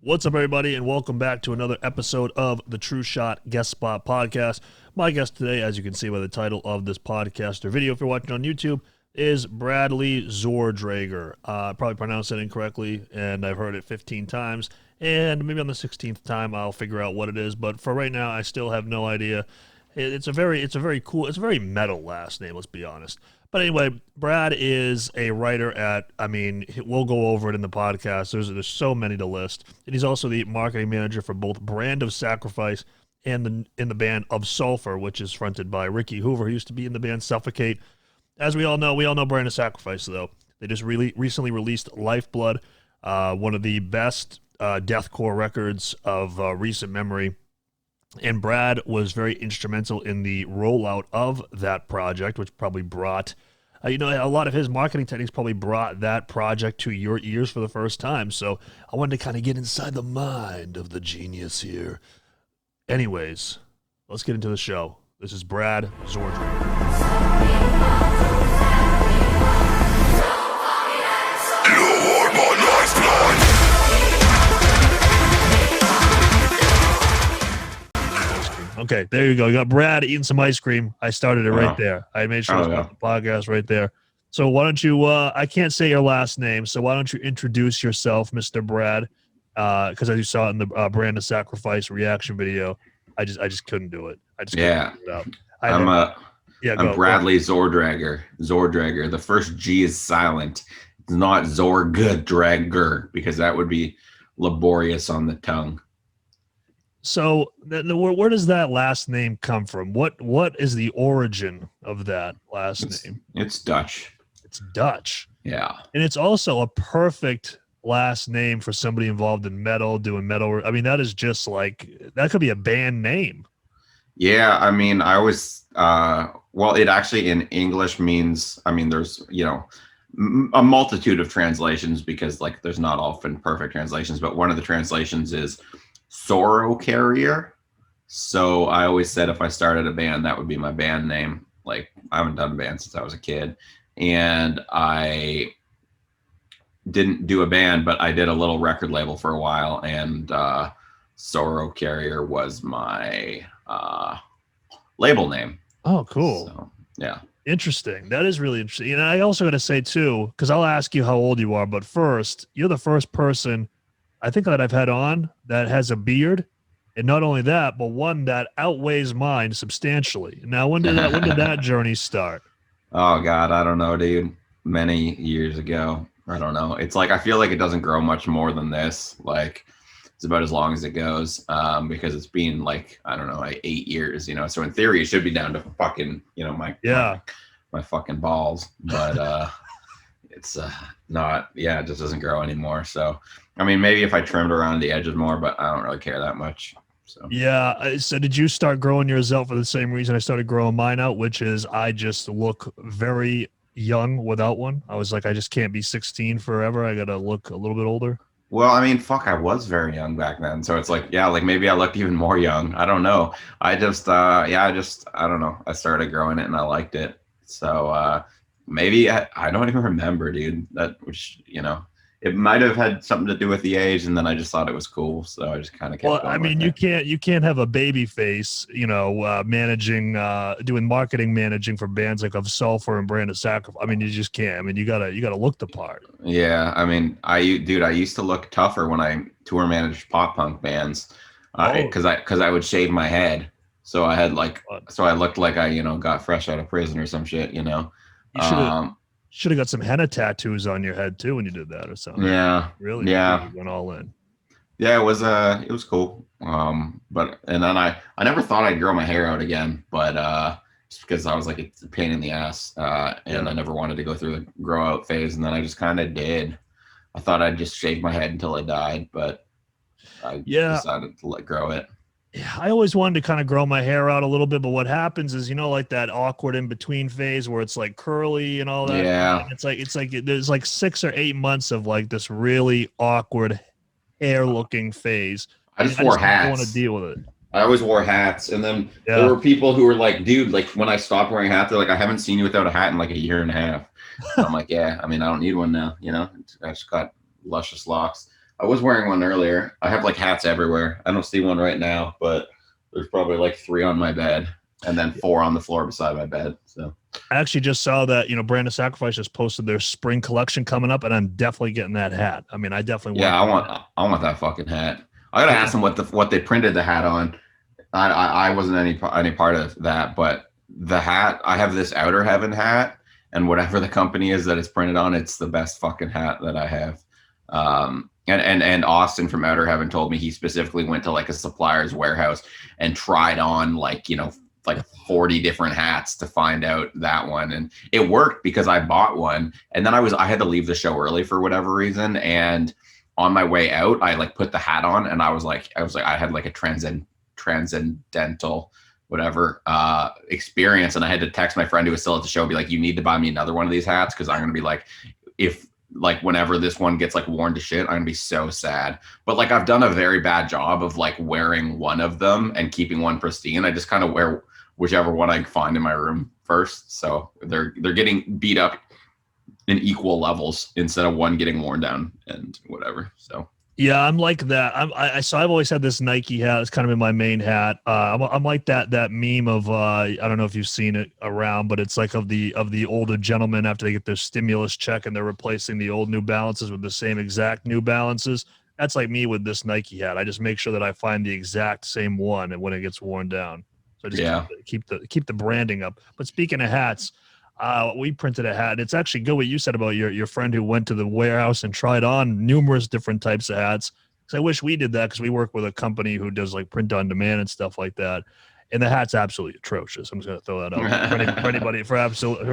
What's up, everybody, and welcome back to another episode of the TrueShot Guest Spot Podcast. My guest today, as you can see by the title of this podcast or video if you're watching on YouTube, is Bradley Zorgdrager. I probably pronounced that incorrectly, and I've heard it 15 times, and maybe on the 16th time I'll figure out what it is, but for right now I still have no idea. It's a very metal last name, let's be honest. But anyway, Brad is a writer at, we'll go over it in the podcast. There's so many to list. And he's also the marketing manager for both Brand of Sacrifice and in the band of Sulfur, which is fronted by Ricky Hoover, who used to be in the band Suffocate. As we all know Brand of Sacrifice, though. They just recently released Lifeblood, one of the best deathcore records of recent memory. And Brad was very instrumental in the rollout of that project, which probably brought, a lot of his marketing techniques probably brought that project to your ears for the first time. So I wanted to kind of get inside the mind of the genius here. Anyways, let's get into the show. This is Brad Zorgdrager. Okay, there you go. You got Brad eating some ice cream. I started it right there. I made sure it was on the podcast right there. So why don't you, I can't say your last name, so why don't you introduce yourself, Mr. Brad? Because as you saw it in the Brand of Sacrifice reaction video, I just couldn't do it. I just couldn't figure it out. I'm Bradley Zorgdrager. Zorgdrager. The first G is silent. It's not Zorgdrager because that would be laborious on the tongue. So where does that last name come from? What is the origin of that last name? It's Dutch. It's Dutch. Yeah. And it's also a perfect last name for somebody involved in metal, doing metal. I mean, that is just like, that could be a band name. Yeah. I mean, I always, it actually in English means, there's, a multitude of translations because like there's not often perfect translations, but one of the translations is sorrow carrier. So I always said if I started a band, that would be my band name. Like I haven't done a band since I was a kid, and I didn't do a band, but I did a little record label for a while, and sorrow carrier was my label name. Oh, cool. So, yeah. Interesting. That is really interesting. And I also got to say too, because I'll ask you how old you are, but first, you're the first person I think that I've had on that has a beard, and not only that, but one that outweighs mine substantially. Now, when did that journey start? Oh God, I don't know, dude. Many years ago. I don't know. It's like I feel like it doesn't grow much more than this. Like it's about as long as it goes, because it's been like I don't know, like 8 years. So in theory, it should be down to fucking my fucking balls, but it's not. Yeah, it just doesn't grow anymore. So. I mean, maybe if I trimmed around the edges more, but I don't really care that much. So yeah. So did you start growing yours out for the same reason I started growing mine out, which is I just look very young without one. I was like, I just can't be 16 forever. I got to look a little bit older. Well, I mean, fuck, I was very young back then. So it's like, yeah, like maybe I looked even more young. I don't know. I just, I don't know. I started growing it and I liked it. So maybe I don't even remember, dude, it might have had something to do with the age, and then I just thought it was cool, so I just kind of kept going. I mean, you can't have a baby face, managing, doing marketing managing for bands like of Sulfur and Brand of Sacrifice. I mean, you just can't. I mean, you gotta look the part. Yeah, I mean, I used to look tougher when I tour managed pop punk bands, because I would shave my head, so I had so I looked like I got fresh out of prison or some shit, You should have got some henna tattoos on your head too when you did that or something. Yeah. Really? Yeah. You went all in. Yeah, it was cool. But then I never thought I'd grow my hair out again, but just because I was like, it's a pain in the ass. And I never wanted to go through the grow out phase. And then I just kind of did. I thought I'd just shave my head until I died, but I decided to let grow it. Yeah, I always wanted to kind of grow my hair out a little bit, but what happens is, like that awkward in between phase where it's like curly and all that. Yeah. It's like there's like 6 or 8 months of like this really awkward hair looking phase. I just wore hats. I don't want to deal with it. I always wore hats, and then there were people who were like, dude, like when I stopped wearing hats, they're like, I haven't seen you without a hat in like a year and a half. And I'm like, yeah, I mean, I don't need one now, I just got luscious locks. I was wearing one earlier. I have like hats everywhere. I don't see one right now, but there's probably like 3 on my bed and then 4 on the floor beside my bed. So I actually just saw that, Brand of Sacrifice just posted their spring collection coming up, and I'm definitely getting that hat. I mean, I definitely yeah, want that. I want that fucking hat. I gotta Yeah. ask them what they printed the hat on. I wasn't any part of that, but the hat, I have this Outer Heaven hat, and whatever the company is that it's printed on, it's the best fucking hat that I have. And Austin from Outer Heaven told me he specifically went to like a supplier's warehouse and tried on like 40 different hats to find out that one, and it worked because I bought one, and then I had to leave the show early for whatever reason, and on my way out I like put the hat on, and I was like I had like a transcendental whatever experience, and I had to text my friend who was still at the show, be like, you need to buy me another one of these hats, because I'm gonna be like, if like whenever this one gets like worn to shit, I'm gonna be so sad. But like I've done a very bad job of like wearing one of them and keeping one pristine. I just kind of wear whichever one I find in my room first, so they're getting beat up in equal levels instead of one getting worn down and whatever. So Yeah, I'm like that. So I've always had this Nike hat. It's kind of been my main hat. I'm like that meme of I don't know if you've seen it around, but it's like of the older gentlemen after they get their stimulus check and they're replacing the old New Balances with the same exact New Balances. That's like me with this Nike hat. I just make sure that I find the exact same one and when it gets worn down. So I just yeah, keep the branding up. But speaking of hats, we printed a hat. It's actually good what you said about your friend who went to the warehouse and tried on numerous different types of hats. Because I wish we did that, because we work with a company who does like print on demand and stuff like that. And the hat's absolutely atrocious. I'm just going to throw that out for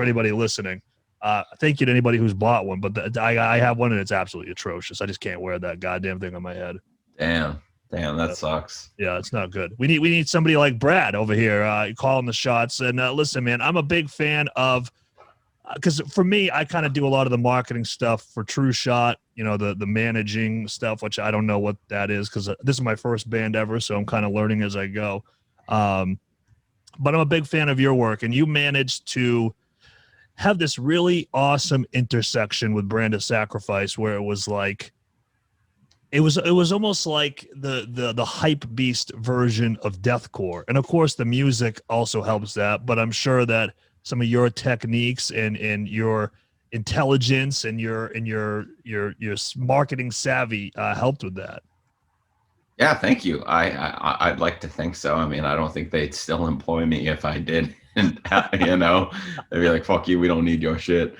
anybody listening. Thank you to anybody who's bought one, but I have one and it's absolutely atrocious. I just can't wear that goddamn thing on my head. damn, that sucks. Yeah, it's not good. We need somebody like Brad over here calling the shots. And listen, man, I'm a big fan of, because for me, I kind of do a lot of the marketing stuff for TrueShot, the managing stuff, which I don't know what that is, because this is my first band ever, so I'm kind of learning as I go. But I'm a big fan of your work, and you managed to have this really awesome intersection with Brand of Sacrifice, where it was like, it was almost like the hype beast version of deathcore, and of course the music also helps that. But I'm sure that some of your techniques and your intelligence and your marketing savvy helped with that. Yeah, thank you. I'd like to think so. I mean, I don't think they'd still employ me if I did. And they'd be like, "Fuck you, we don't need your shit."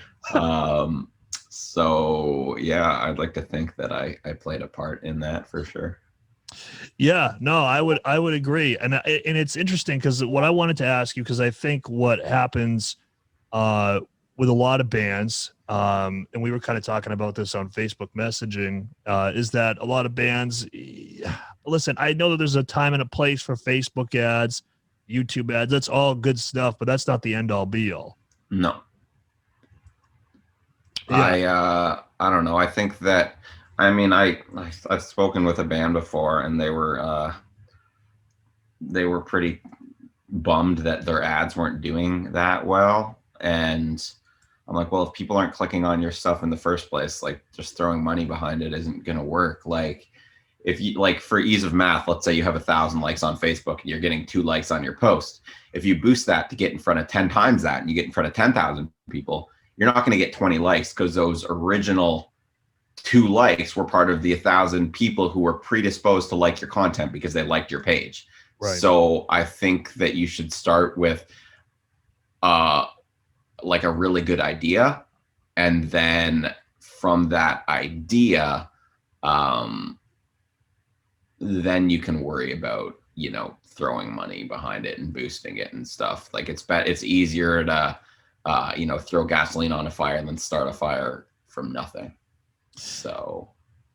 So yeah, I'd like to think that I played a part in that for sure. Yeah, no, I would agree, and it's interesting because what I wanted to ask you, because I think what happens with a lot of bands, and we were kind of talking about this on Facebook messaging, is that a lot of bands, listen, I know that there's a time and a place for Facebook ads, YouTube ads, that's all good stuff, but that's not the end all be all. No. Yeah. I don't know. I think that, I mean, I've spoken with a band before, and they were pretty bummed that their ads weren't doing that well. And I'm like, well, if people aren't clicking on your stuff in the first place, like just throwing money behind it isn't going to work. Like if you, like, for ease of math, let's say you have 1,000 likes on Facebook and you're getting 2 likes on your post. If you boost that to get in front of 10 times that, and you get in front of 10,000 people, you're not going to get 20 likes, because those original 2 likes were part of the 1,000 people who were predisposed to like your content because they liked your page. Right. So I think that you should start with like a really good idea, and then from that idea, then you can worry about, throwing money behind it and boosting it and stuff. Like it's easier to throw gasoline on a fire than start a fire from nothing. So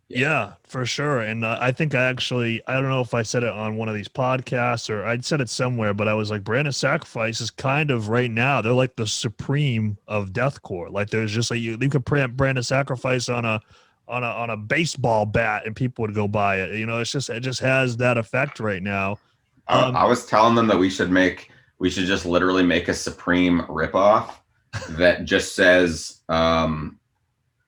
yeah, for sure. And I think I don't know if I said it on one of these podcasts or I'd said it somewhere, but I was like, Brand of Sacrifice is kind of right now, they're like the supreme of deathcore. Like there's just like, you could print Brand of Sacrifice on a baseball bat and people would go buy it. It just has that effect right now. I was telling them that we should just literally make a Supreme ripoff that just says,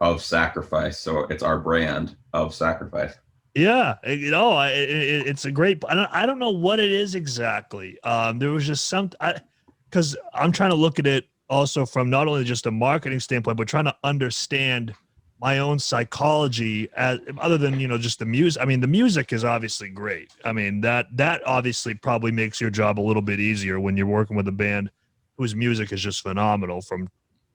of Sacrifice. So it's our brand of Sacrifice. Yeah, it's a great. I don't know what it is exactly. There was just because I'm trying to look at it also from not only just a marketing standpoint, but trying to understand my own psychology as other than just the music. I mean, the music is obviously great. I mean that obviously probably makes your job a little bit easier when you're working with a band whose music is just phenomenal from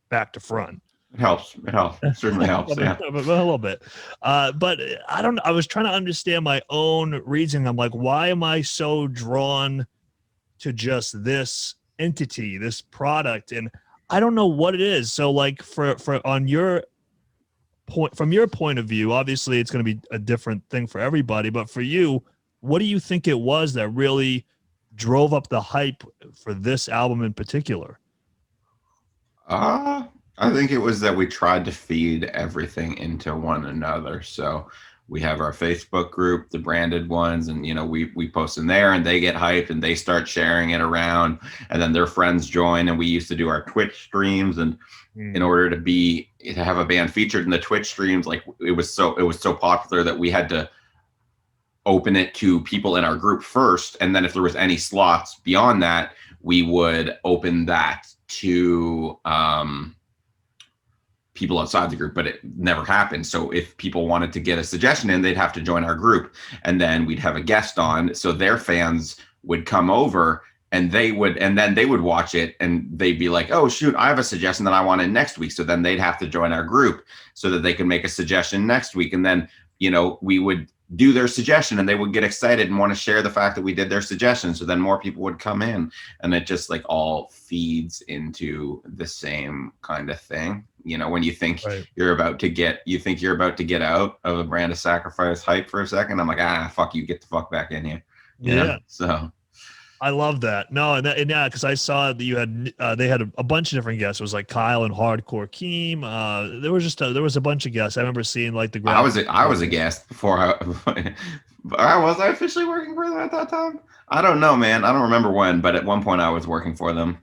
back to front. It helps. It helps. It certainly helps. Yeah. A little bit. But I don't. I was trying to understand my own reasoning. I'm like, why am I so drawn to just this entity, this product? And I don't know what it is. So, like, for on your point, from your point of view, obviously it's going to be a different thing for everybody. But for you, what do you think it was that really drove up the hype for this album in particular? I think it was that we tried to feed everything into one another. So we have our Facebook group, the branded ones, and we post in there and they get hyped and they start sharing it around, and then their friends join. And we used to do our Twitch streams, and in order to have a band featured in the Twitch streams, like it was so popular that we had to open it to people in our group first, and then if there was any slots beyond that, we would open that to people outside the group, but it never happened. So if people wanted to get a suggestion in, they'd have to join our group, and then we'd have a guest on. So their fans would come over and then they would watch it and they'd be like, oh shoot, I have a suggestion that I want in next week. So then they'd have to join our group so that they could make a suggestion next week. And then, we would do their suggestion and they would get excited and want to share the fact that we did their suggestion. So then more people would come in, and it just like all feeds into the same kind of thing. When you think you're about to get out of a brand of Sacrifice hype for a second, I'm like, fuck you, get the fuck back in here. So I love that. No, and yeah, because I saw that you had they had a bunch of different guests. It was like Kyle and Hardcore Keem. There was a bunch of guests. I remember seeing like the. I was a guest before. Was I officially working for them at that time? I don't know, man. I don't remember when, but at one point I was working for them.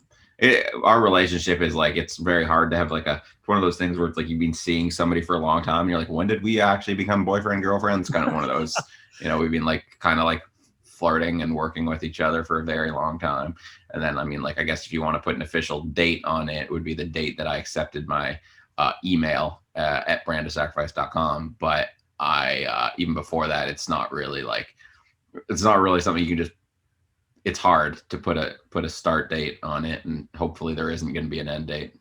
Our relationship is like, it's very hard to have like one of those things where it's like you've been seeing somebody for a long time. And you're like, when did we actually become boyfriend, girlfriend? It's kind of one of those, we've been like kind of like flirting and working with each other for a very long time. And then, I mean, like, I guess if you want to put an official date on it, it would be the date that I accepted my email at brandofsacrifice.com. But I even before that, it's not really something you can just, it's hard to put a start date on it, and hopefully there isn't going to be an end date.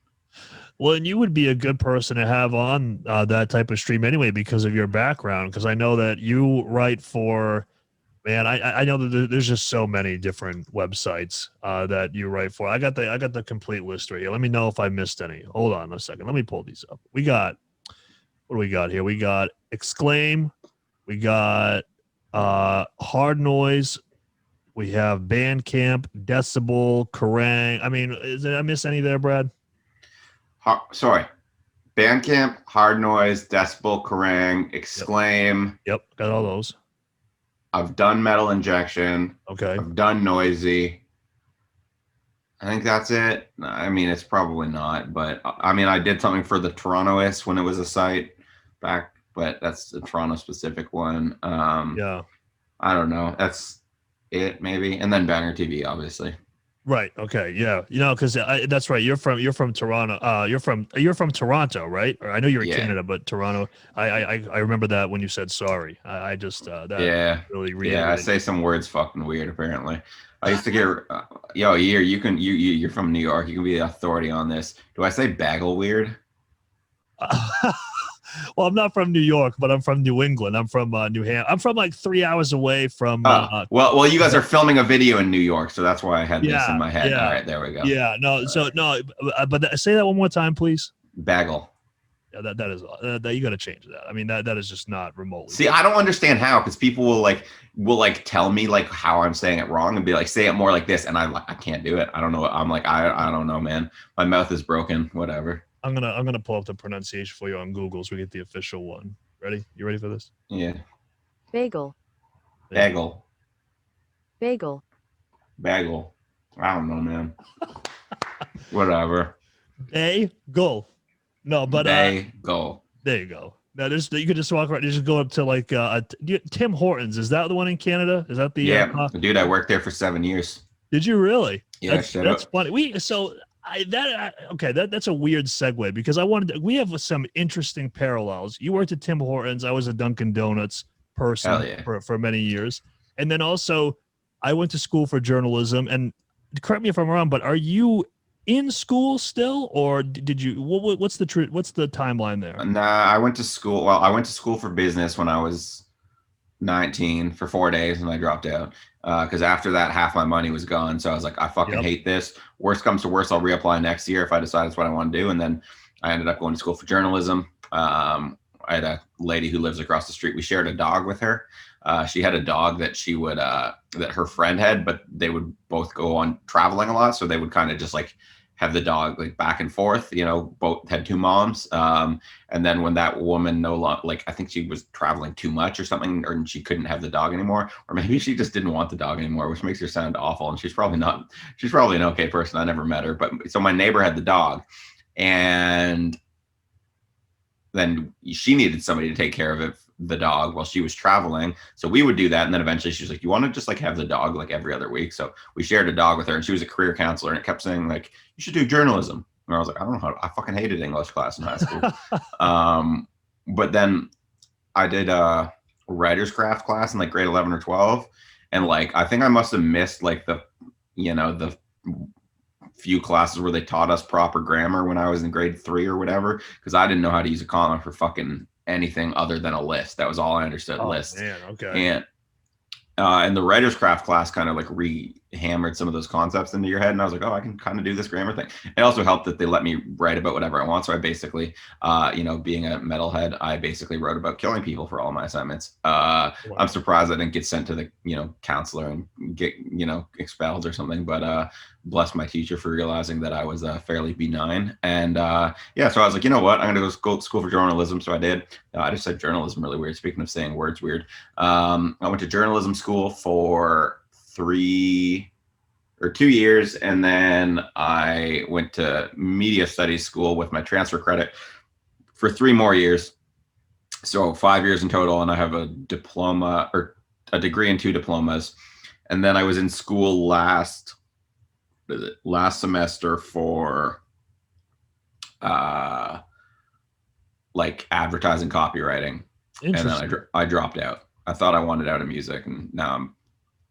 Well, and you would be a good person to have on that type of stream anyway, because of your background. Because I know that you write for, man, I know that there's just so many different websites that you write for. I got the complete list right here. Let me know if I missed any. Hold on a second. Let me pull these up. What do we got here? We got Exclaim. We got Hard Noise. We have Bandcamp, Decibel, Kerrang. I mean, did I miss any there, Brad? Sorry. Bandcamp, Hard Noise, Decibel, Kerrang, Exclaim. Yep, got all those. I've done Metal Injection. Okay. I've done Noisy. I think that's it. I mean, it's probably not, but I mean, I did something for the Torontoist when it was a site back, but that's the Toronto specific one. Yeah. I don't know. That's it, maybe. And then Banger TV, obviously. Right. Okay. Yeah. Because that's right. You're from Toronto. You're from Toronto, right? Or I know you're in Canada, but Toronto. I remember that when you said sorry. I just really I say some words fucking weird. Apparently, I used to get you're from New York. You can be the authority on this. Do I say bagel weird? Well, I'm not from New York, but I'm from New England. I'm from New Hampshire. I'm from like 3 hours away from. Well, you guys are filming a video in New York, so that's why I had this in my head. Yeah. All right, there we go. Yeah, no, so no, but say that one more time, please. Bagel. Yeah, that is that you got to change that. I mean, that is just not remotely. See, I don't understand how, because people will tell me like how I'm saying it wrong and be like, say it more like this, and I can't do it. I don't know. I'm like, I don't know, man. My mouth is broken. Whatever. I'm gonna pull up the pronunciation for you on Google so we get the official one. Ready? You ready for this? Yeah. Bagel. Bagel. Bagel. Bagel. I don't know, man. Whatever. Bagel. No, but bagel. There you go. Now, you could just walk around. You just go up to like Tim Hortons. Is that the one in Canada? Is that the? Yeah, dude, I worked there for 7 years. Did you really? Yeah, That's funny. That's a weird segue because we have some interesting parallels. You worked at Tim Hortons. I was a Dunkin' Donuts person for many years, and then also I went to school for journalism. And correct me if I'm wrong, but are you in school still, or did you? What's the timeline there? Nah, I went to school. Well, I went to school for business when I was 19 for 4 days, and I dropped out because after that, half my money was gone. So I was like, I fucking hate this. Worst comes to worst, I'll reapply next year if I decide that's what I want to do. And then I ended up going to school for journalism. I had a lady who lives across the street. We shared a dog with her. She had a dog that she would that her friend had, but they would both go on traveling a lot, so they would kind of just like have the dog like back and forth, both had two moms. And then when that woman no longer, like, I think she was traveling too much or something, or she couldn't have the dog anymore, or maybe she just didn't want the dog anymore, which makes her sound awful. And she's probably an okay person. I never met her. But so my neighbor had the dog, and then she needed somebody to take care of it, the dog, while she was traveling. So we would do that. And then eventually she was like, you want to just like have the dog like every other week? So we shared a dog with her, and she was a career counselor, and it kept saying like, you should do journalism. And I was like, I don't know I fucking hated English class in high school. But then I did a writer's craft class in like grade 11 or 12. And like, I think I must've missed like the few classes where they taught us proper grammar when I was in grade 3 or whatever, because I didn't know how to use a comma for fucking anything other than a list. That was all I understood. Lists. Man, okay. And the writer's craft class kind of like re-hammered some of those concepts into your head, and I was like, oh, I can kind of do this grammar thing. It also helped that they let me write about whatever I want. So I basically, being a metalhead, I basically wrote about killing people for all my assignments. Wow. I'm surprised I didn't get sent to the counselor and get expelled or something, but bless my teacher for realizing that I was fairly benign. And so I was like, you know what, I'm gonna go to school for journalism. So I did. I just said journalism really weird. Speaking of saying words weird, I went to journalism school for 3 or 2 years, and then I went to media studies school with my transfer credit for 3 more years. So 5 years in total, and I have a diploma or a degree and 2 diplomas. And then I was in school last semester for like advertising copywriting, and then I dropped out. I thought I wanted out of music, and now I'm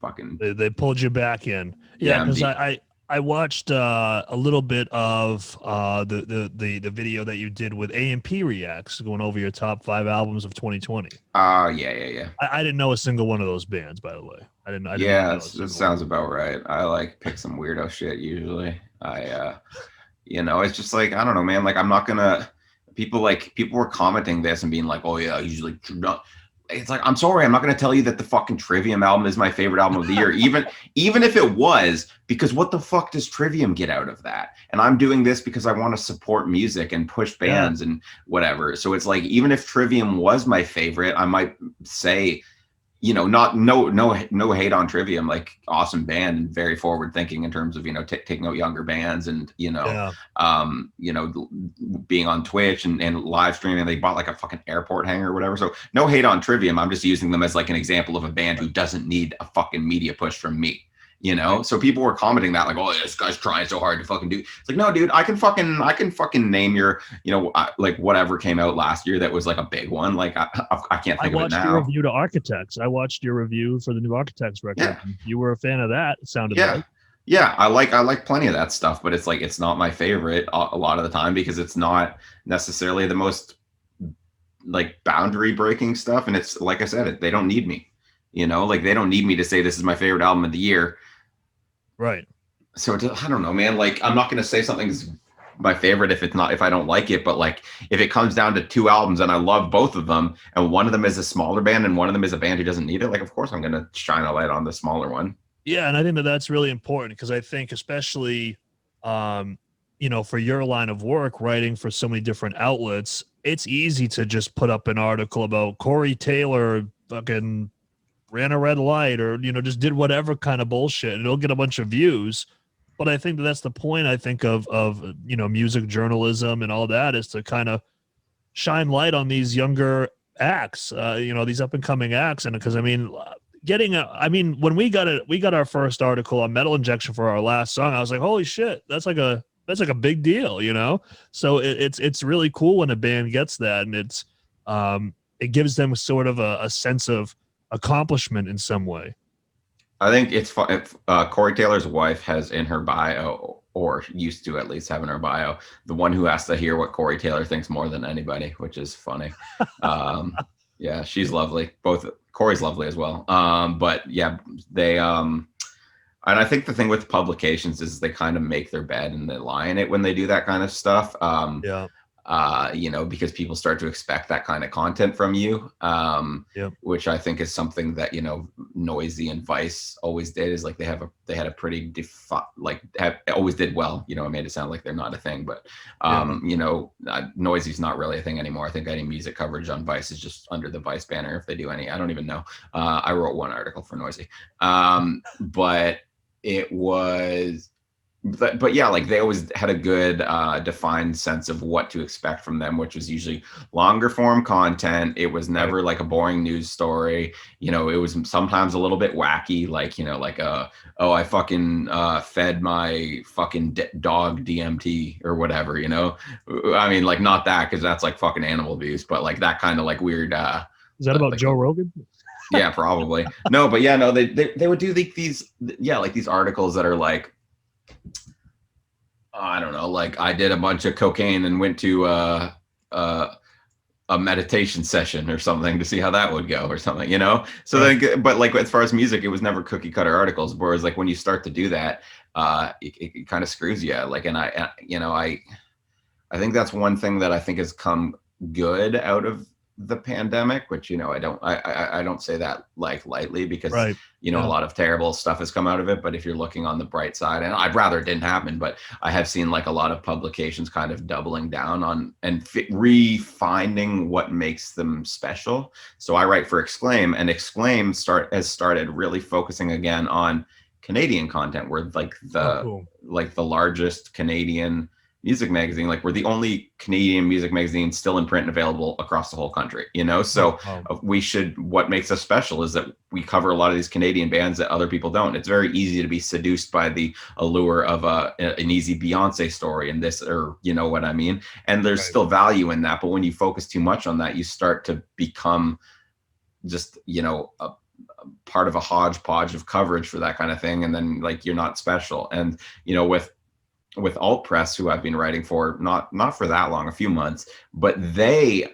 fucking. They pulled you back in. Yeah, because I watched a little bit of the video that you did with A&P Reacts, going over your top 5 albums of 2020. Yeah. I didn't know a single one of those bands, by the way. I didn't that sounds about right. I like pick some weirdo shit usually. It's just like, I don't know, man. Like, I'm not gonna. People were commenting this and being like, oh yeah, usually not. It's like, I'm sorry, I'm not going to tell you that the fucking Trivium album is my favorite album of the year, even if it was, because what the fuck does Trivium get out of that? And I'm doing this because I want to support music and push bands and whatever. So it's like, even if Trivium was my favorite, I might say, no hate on Trivium, like awesome band and very forward thinking in terms of, taking out younger bands and, being on Twitch and live streaming. They bought like a fucking airport hangar or whatever. So no hate on Trivium. I'm just using them as like an example of a band who doesn't need a fucking media push from me. So people were commenting that like, oh, this guy's trying so hard to fucking do. It's like, no, dude, I can fucking name your, like whatever came out last year that was like a big one. Like I can't think of it now. I watched your review to Architects. I watched your review for the new Architects record. Yeah. You were a fan of that. It sounded like. Yeah, I like plenty of that stuff, but it's like, it's not my favorite a lot of the time because it's not necessarily the most like boundary breaking stuff. And it's like I said, they don't need me. Like they don't need me to say this is my favorite album of the year. Right. So I don't know, man. Like, I'm not going to say something's my favorite if I don't like it. But like, if it comes down to 2 albums and I love both of them, and one of them is a smaller band and one of them is a band who doesn't need it, like, of course I'm going to shine a light on the smaller one. Yeah. And I think that's really important because I think especially, for your line of work, writing for so many different outlets, it's easy to just put up an article about Corey Taylor fucking ran a red light or, just did whatever kind of bullshit and it'll get a bunch of views. But I think that's the point, I think, of music journalism and all that, is to kind of shine light on these younger acts, these up and coming acts. And because I mean, when we got our first article on Metal Injection for our last song, I was like, holy shit, that's like a big deal, So it's really cool when a band gets that, and it gives them sort of a sense of accomplishment in some way. I think it's fun. Corey Taylor's wife has in her bio, or used to at least have in her bio, the one who has to hear what Corey Taylor thinks more than anybody, which is funny. Yeah, she's lovely. Both Corey's lovely as well. But yeah, they and I think the thing with publications is they kind of make their bed and they lie in it when they do that kind of stuff. Yeah. Because people start to expect that kind of content from you, Yep. which I think is something that, Noisy and Vice always did, is like they had a pretty always did well, it made it sound like they're not a thing, but, Noisy's not really a thing anymore. I think any music coverage on Vice is just under the Vice banner, if they do any. I don't even know. I wrote one article for Noisy, but it was... But yeah, like they always had a good defined sense of what to expect from them, which was usually longer form content. It was never like a boring news story. It was sometimes a little bit wacky, I fucking fed my fucking dog DMT or whatever, I mean, like not that, because that's like fucking animal abuse, but like that kind of like weird. Is that about like, Joe Rogan? Yeah, probably. No, but yeah, no, they would do these articles that are like, I don't know, like I did a bunch of cocaine and went to a meditation session or something to see how that would go or something, So Right. then, but like as far as music, it was never cookie cutter articles. Whereas like when you start to do that, it kind of screws you. Like, and I think that's one thing that I think has come good out of the pandemic, which I don't say that like lightly, because Right. a lot of terrible stuff has come out of it. But if you're looking on the bright side, and I'd rather it didn't happen, but I have seen like a lot of publications kind of doubling down on and refining what makes them special. So I write for Exclaim, and Exclaim has started really focusing again on Canadian content. We're like Cool. like the largest Canadian music magazine. Like we're the only Canadian music magazine still in print and available across the whole country, so what makes us special is that we cover a lot of these Canadian bands that other people don't. It's very easy to be seduced by the allure of an easy Beyonce story and this, or what I mean, and there's still value in that, but when you focus too much on that, you start to become just a part of a hodgepodge of coverage for that kind of thing, and then like you're not special. And with AltPress, who I've been writing for, not for that long, a few months, but they,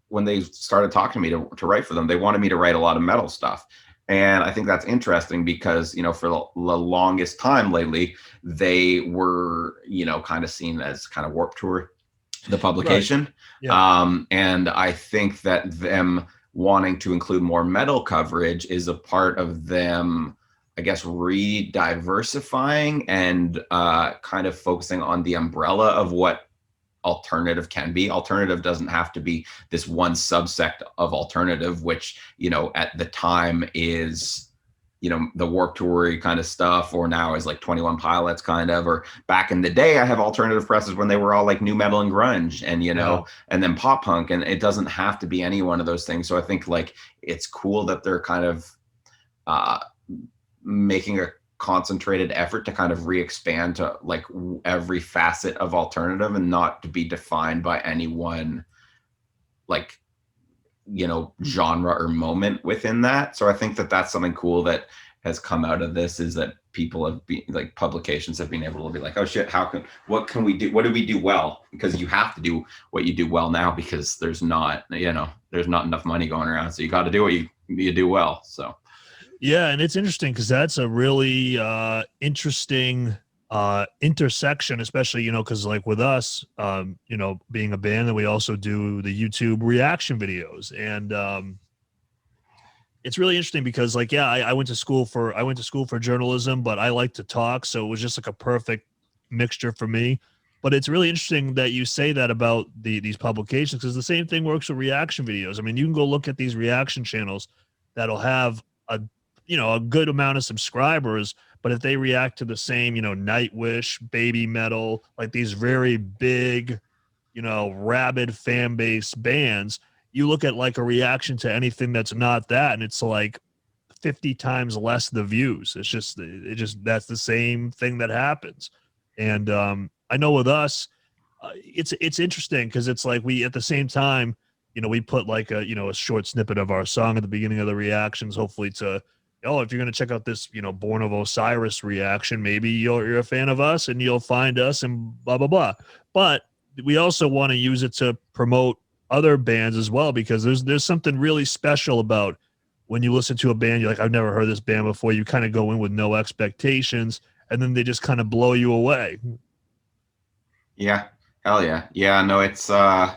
when they started talking to me to write for them, they wanted me to write a lot of metal stuff. And I think that's interesting because, for the longest time lately, they were, kind of seen as kind of Warped Tour, the publication. Right. Yeah. And I think that them wanting to include more metal coverage is a part of them, I guess, re-diversifying and kind of focusing on the umbrella of what alternative can be. Alternative doesn't have to be this one subsect of alternative, which, at the time is, the Warped Tour kind of stuff, or now is like 21 Pilots kind of, or back in the day, I have alternative presses when they were all like new metal and grunge and, and then pop punk, and it doesn't have to be any one of those things. So I think like it's cool that they're kind of making a concentrated effort to kind of re-expand to like every facet of alternative and not to be defined by any one like genre or moment within that. So I think that that's something cool that has come out of this, is that people have been like, publications have been able to be like, oh shit, what can we do? What do we do well? Because you have to do what you do well now, because there's not enough money going around. So you got to do what you do well. So yeah, and it's interesting because that's a really interesting intersection, especially because like with us, being a band, that we also do the YouTube reaction videos, and it's really interesting because like I went to school for journalism, but I like to talk, so it was just like a perfect mixture for me. But it's really interesting that you say that about these publications, because the same thing works with reaction videos. I mean, you can go look at these reaction channels that'll have a good amount of subscribers, but if they react to the same, Nightwish, Baby Metal, like these very big, rabid fan base bands, you look at like a reaction to anything that's not that, and it's like 50 times less the views. That's the same thing that happens. And I know with us, it's interesting because it's like we at the same time, we put like a short snippet of our song at the beginning of the reactions, hopefully to, if you're going to check out this, Born of Osiris reaction, maybe you're a fan of us and you'll find us and blah, blah, blah. But we also want to use it to promote other bands as well, because there's something really special about when you listen to a band, you're like, I've never heard this band before. You kind of go in with no expectations, and then they just kind of blow you away. Yeah. Hell yeah. Yeah, no, it's yeah,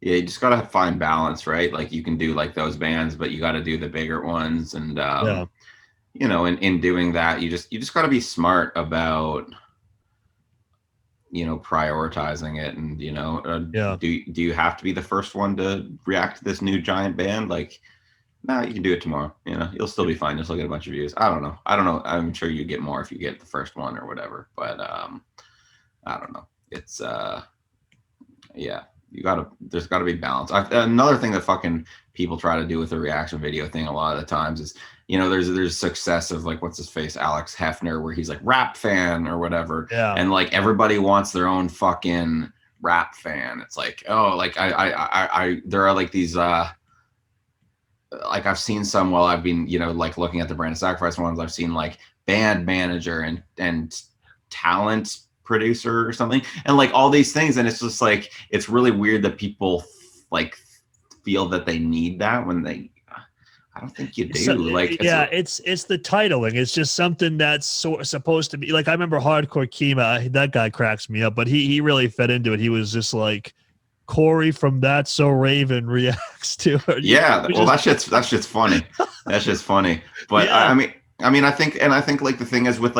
you just gotta find balance, right? Like you can do like those bands, but you gotta do the bigger ones. And in doing that, you just gotta be smart about prioritizing it. And do you have to be the first one to react to this new giant band? Like, no, you can do it tomorrow. You'll still be fine. You'll still get a bunch of views. I don't know. I'm sure you get more if you get the first one or whatever. But I don't know. It's yeah. There's gotta be balance. Another thing that fucking people try to do with the reaction video thing a lot of the times is, there's success of like, what's his face, Alex Hefner, where he's like rap fan or whatever. Yeah. And like everybody wants their own fucking rap fan. It's like, oh, like I there are like these like I've seen some while I've been, like looking at the Brand of Sacrifice ones, I've seen like band manager and talent producer or something, and like all these things. And it's just like, it's really weird that people like feel that they need that when I don't think you do. It's the titling. It's just something that's supposed to be like, I remember Hardcore Kima, that guy cracks me up, but he really fed into it. He was just like, Corey from That's So Raven reacts to it. Yeah, well, that's just funny. That's just funny. But yeah. I think like the thing is with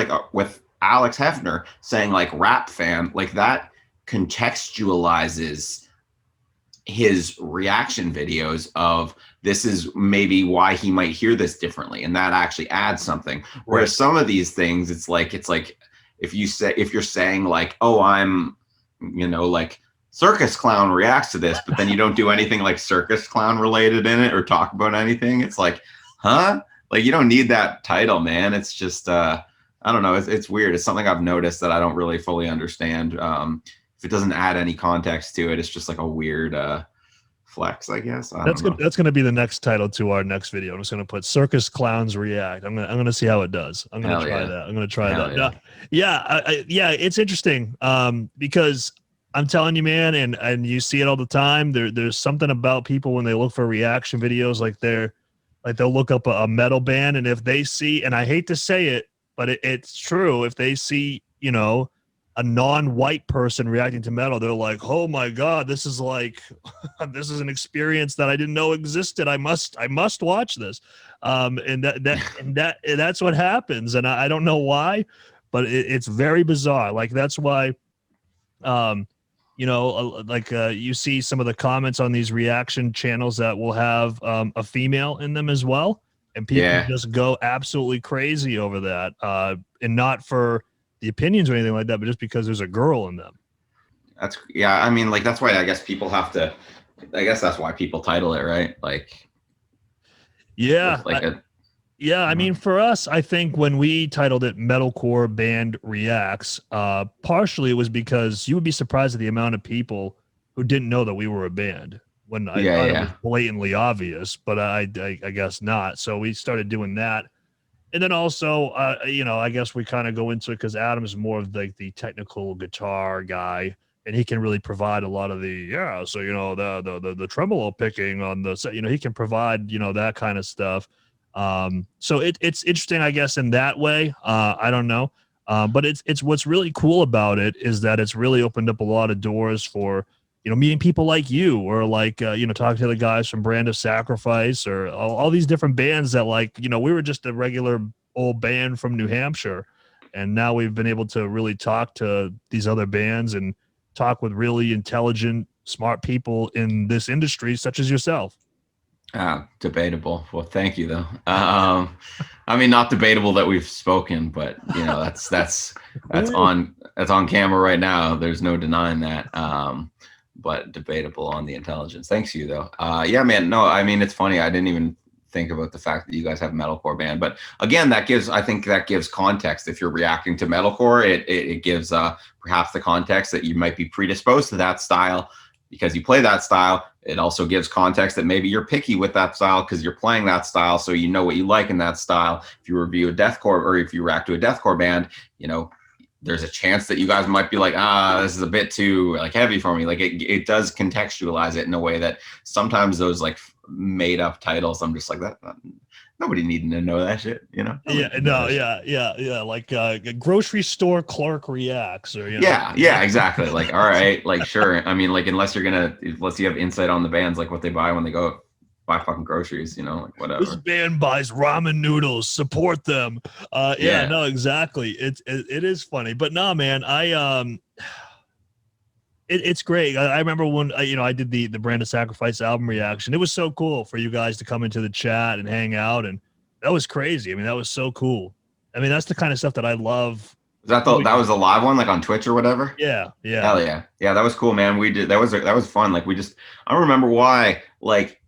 Alex Hefner saying like rap fan, like that contextualizes his reaction videos of this is maybe why he might hear this differently, and that actually adds something. Whereas some of these things, it's like if you're saying like, oh, I'm like circus clown reacts to this, but then you don't do anything like circus clown related in it or talk about anything. It's like, huh? Like you don't need that title, man. It's just, I don't know. It's weird. It's something I've noticed that I don't really fully understand. If it doesn't add any context to it, it's just like a weird flex, I guess. That's going to be the next title to our next video. I'm just going to put circus clowns react. I'm going to see how it does. I'm going to try that. I'm going to try that. Yeah. It's interesting because I'm telling you, man, and you see it all the time. There's something about people when they look for reaction videos, like they'll look up a metal band, and if they see, and I hate to say it, but it's true, if they see, a non-white person reacting to metal, they're like, oh my God, this is like, this is an experience that I didn't know existed. I must watch this. And that's what happens. And I don't know why, but it's very bizarre. Like, that's why, you see some of the comments on these reaction channels that will have a female in them as well. And people just go absolutely crazy over that. And not for the opinions or anything like that, but just because there's a girl in them. That's why I guess people have to, that's why people title it, right? Like, yeah. I mean, for us, I think when we titled it Metalcore Band Reacts, partially it was because you would be surprised at the amount of people who didn't know that we were a band when I thought it was blatantly obvious, but I guess not. So we started doing that. And then also, I guess we kind of go into it because Adam is more of like the technical guitar guy, and he can really provide a lot of the, the tremolo picking on the set, he can provide, that kind of stuff. So it's interesting, I guess, in that way. I don't know. But it's what's really cool about it is that it's really opened up a lot of doors for, meeting people like you, or like, talking to the guys from Brand of Sacrifice, or all these different bands that, like, we were just a regular old band from New Hampshire. And now we've been able to really talk to these other bands and talk with really intelligent, smart people in this industry, such as yourself. Debatable. Well, thank you though. I mean, not debatable that we've spoken, but that's on camera right now. There's no denying that. but debatable on the intelligence. Thanks you though. Yeah, man. No, I mean, it's funny. I didn't even think about the fact that you guys have a metalcore band, but again, I think that gives context. If you're reacting to metalcore, it gives perhaps the context that you might be predisposed to that style because you play that style. It also gives context that maybe you're picky with that style because you're playing that style, so you know what you like in that style. If you review a deathcore or if you react to a deathcore band, you know, there's a chance that you guys might be like, this is a bit too like heavy for me. Like it does contextualize it in a way that sometimes those like made up titles, I'm just like that. Nobody needing to know that shit, you know? Yeah. Like a grocery store clerk reacts, or yeah, exactly. Like, all right, like sure. I mean, like unless you have insight on the bands, like what they buy when they go buy fucking groceries, you know, like whatever. This band buys ramen noodles, support them. Yeah, no, exactly. It is funny, but no, man, it's great. I remember when I did the Brand of Sacrifice album reaction. It was so cool for you guys to come into the chat and hang out, and that was crazy. I mean, that was so cool. I mean, that's the kind of stuff that I love. That was a live one, like on Twitch or whatever? Yeah. Hell yeah. Yeah, that was cool, man. We did that was fun. Like I don't remember why, like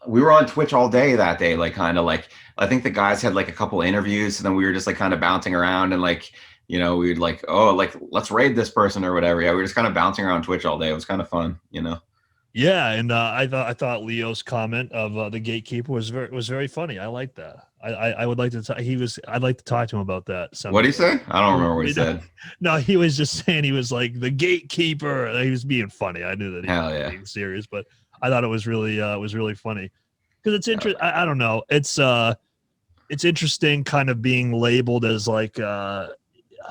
we were on Twitch all day that day, like kind of like I think the guys had like a couple interviews, and then we were just like kind of bouncing around and like, you know, we'd like, oh, like let's raid this person or whatever. Yeah, we were just kind of bouncing around Twitch all day. It was kind of fun, you know. Yeah, and I thought Leo's comment of the gatekeeper was very funny. I like that. I would like to I'd like to talk to him about that. What did he say? I don't remember what he said. No, he was just saying he was like the gatekeeper. He was being funny. I knew that he was being serious, but I thought it was really funny because it's interesting. I don't know. It's interesting kind of being labeled as like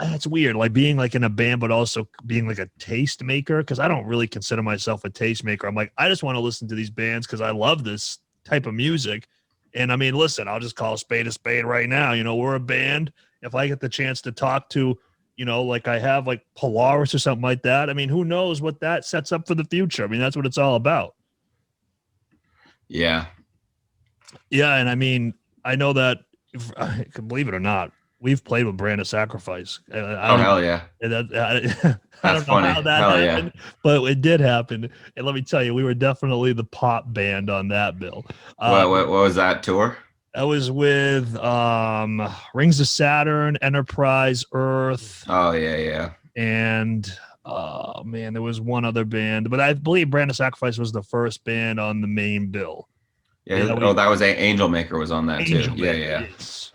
it's weird, like being like in a band, but also being like a taste maker. Cause I don't really consider myself a taste maker. I'm like, I just want to listen to these bands cause I love this type of music. And I mean, listen, I'll just call a spade right now. You know, we're a band. If I get the chance to talk to, you know, like I have like Polaris or something like that. I mean, who knows what that sets up for the future? I mean, that's what it's all about. Yeah. Yeah. And I mean, I know that if I can believe it or not, we've played with Brand of Sacrifice. Hell yeah. I don't know how that happened, but it did happen. And let me tell you, we were definitely the pop band on that bill. What was that tour? That was with Rings of Saturn, Enterprise, Earth. Oh, yeah. And man, there was one other band, but I believe Brand of Sacrifice was the first band on the main bill. Yeah. That was Angel Maker was on that Angel too. Maker, yeah. Yes.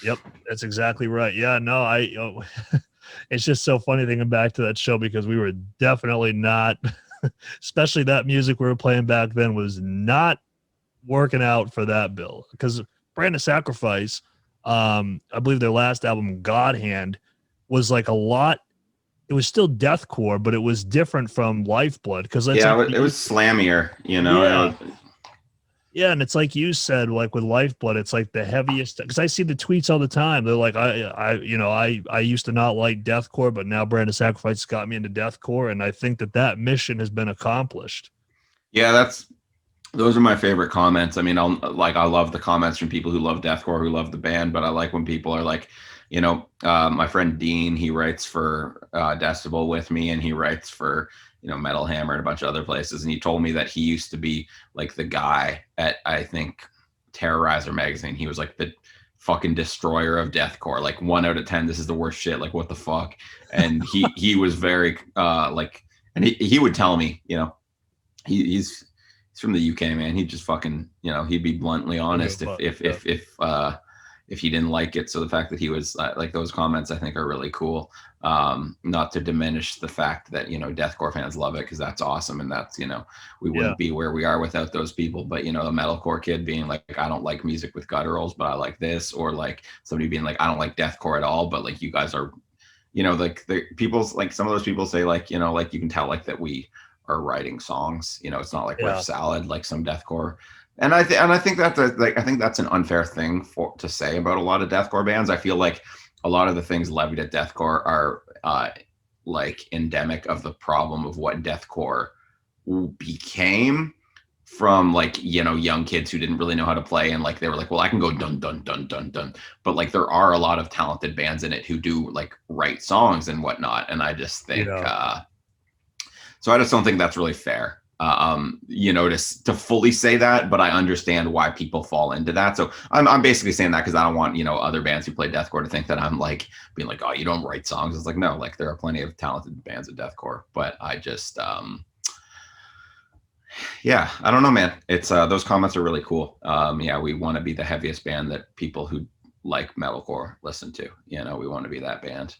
Yep, that's exactly right. Yeah, no, it's just so funny thinking back to that show because we were definitely not, especially that music we were playing back then was not working out for that bill because Brand of Sacrifice, I believe their last album, God Hand, was like a lot. It was still deathcore, but it was different from Lifeblood because it was slammier, you know. Yeah, and it's like you said, like with Lifeblood, it's like the heaviest. Because I see the tweets all the time. They're like, I used to not like deathcore, but now Brand of Sacrifice got me into deathcore, and I think that mission has been accomplished. Yeah, those are my favorite comments. I mean, I love the comments from people who love deathcore, who love the band, but I like when people are like, you know, my friend Dean, he writes for Decibel with me, and he writes for, you know, Metal Hammer and a bunch of other places. And he told me that he used to be like the guy at, I think, Terrorizer magazine. He was like the fucking destroyer of deathcore. Like 1 out of 10, this is the worst shit. Like, what the fuck? And he was very like, and he would tell me, you know, he's from the UK, man. He'd just fucking, you know, he'd be bluntly honest if he didn't like it. So the fact that he was like, those comments I think are really cool. Not to diminish the fact that, you know, deathcore fans love it because that's awesome, and that's, you know, we wouldn't be where we are without those people. But, you know, the metalcore kid being like, I don't like music with gutturals, but I like this, or like somebody being like, I don't like deathcore at all, but like you guys are, you know, like the people's, like some of those people say, like, you know, like you can tell like that we are writing songs, you know, it's not like riff salad like some deathcore. And I think that's I think that's an unfair thing to say about a lot of deathcore bands. I feel like a lot of the things levied at deathcore are like endemic of the problem of what deathcore became from, like, you know, young kids who didn't really know how to play, and like they were like, well, I can go dun dun dun dun dun, but like there are a lot of talented bands in it who do like write songs and whatnot. And I just think So I just don't think that's really fair. To fully say that, but I understand why people fall into that. So I'm basically saying that because I don't want, other bands who play deathcore to think that I'm like being like, oh, you don't write songs. It's like, no, like there are plenty of talented bands of deathcore, but I just, yeah, I don't know, man. It's those comments are really cool. Yeah, we want to be the heaviest band that people who like metalcore listen to. We want to be that band.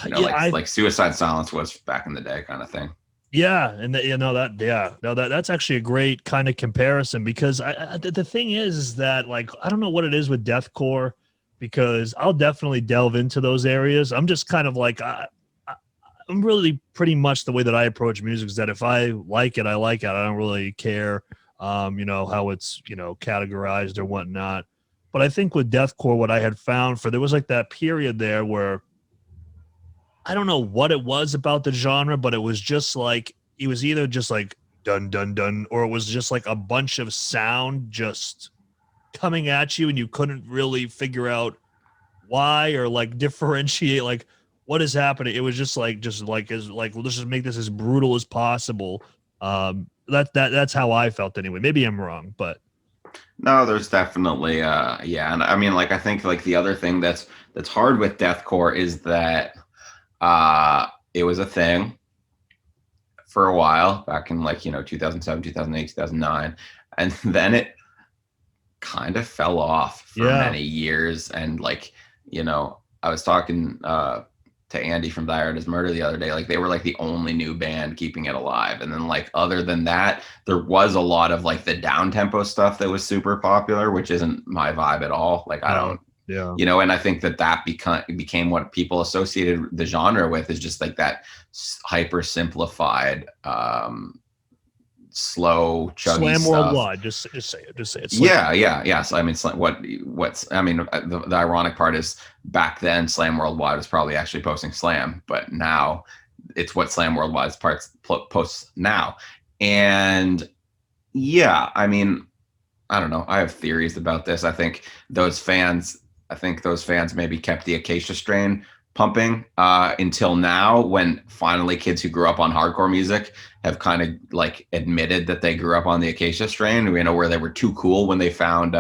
Like Suicide Silence was back in the day, kind of thing. Yeah, and that's actually a great kind of comparison because the thing is that like I don't know what it is with deathcore because I'll definitely delve into those areas. I'm just kind of like I'm really pretty much the way that I approach music is that if I like it, I like it. I don't really care, how it's categorized or whatnot. But I think with deathcore, what I had found there was like that period there where I don't know what it was about the genre, but it was just like it was either just like dun dun dun, or it was just like a bunch of sound just coming at you, and you couldn't really figure out why or like differentiate like what is happening. It was just like well, let's just make this as brutal as possible. That's how I felt anyway. Maybe I'm wrong, but no, there's definitely yeah, and I mean like I think like the other thing that's hard with deathcore is that it was a thing for a while back in like 2007, 2008, 2009, and then it kind of fell off for many years. And like I was talking to Andy from Die Artist Murder the other day, like they were like the only new band keeping it alive. And then like other than that, there was a lot of like the down tempo stuff that was super popular, which isn't my vibe at all. Like I don't. Yeah. And I think that became what people associated the genre with, is just like that hyper simplified, slow, chuggy Slam stuff. Worldwide. Just say it. Yeah. So I mean, the ironic part is back then Slam Worldwide was probably actually posting Slam, but now it's what Slam Worldwide posts now. And yeah, I mean, I don't know. I have theories about this. I think those fans maybe kept the Acacia Strain pumping until now, when finally kids who grew up on hardcore music have kind of like admitted that they grew up on the Acacia Strain, where they were too cool when they found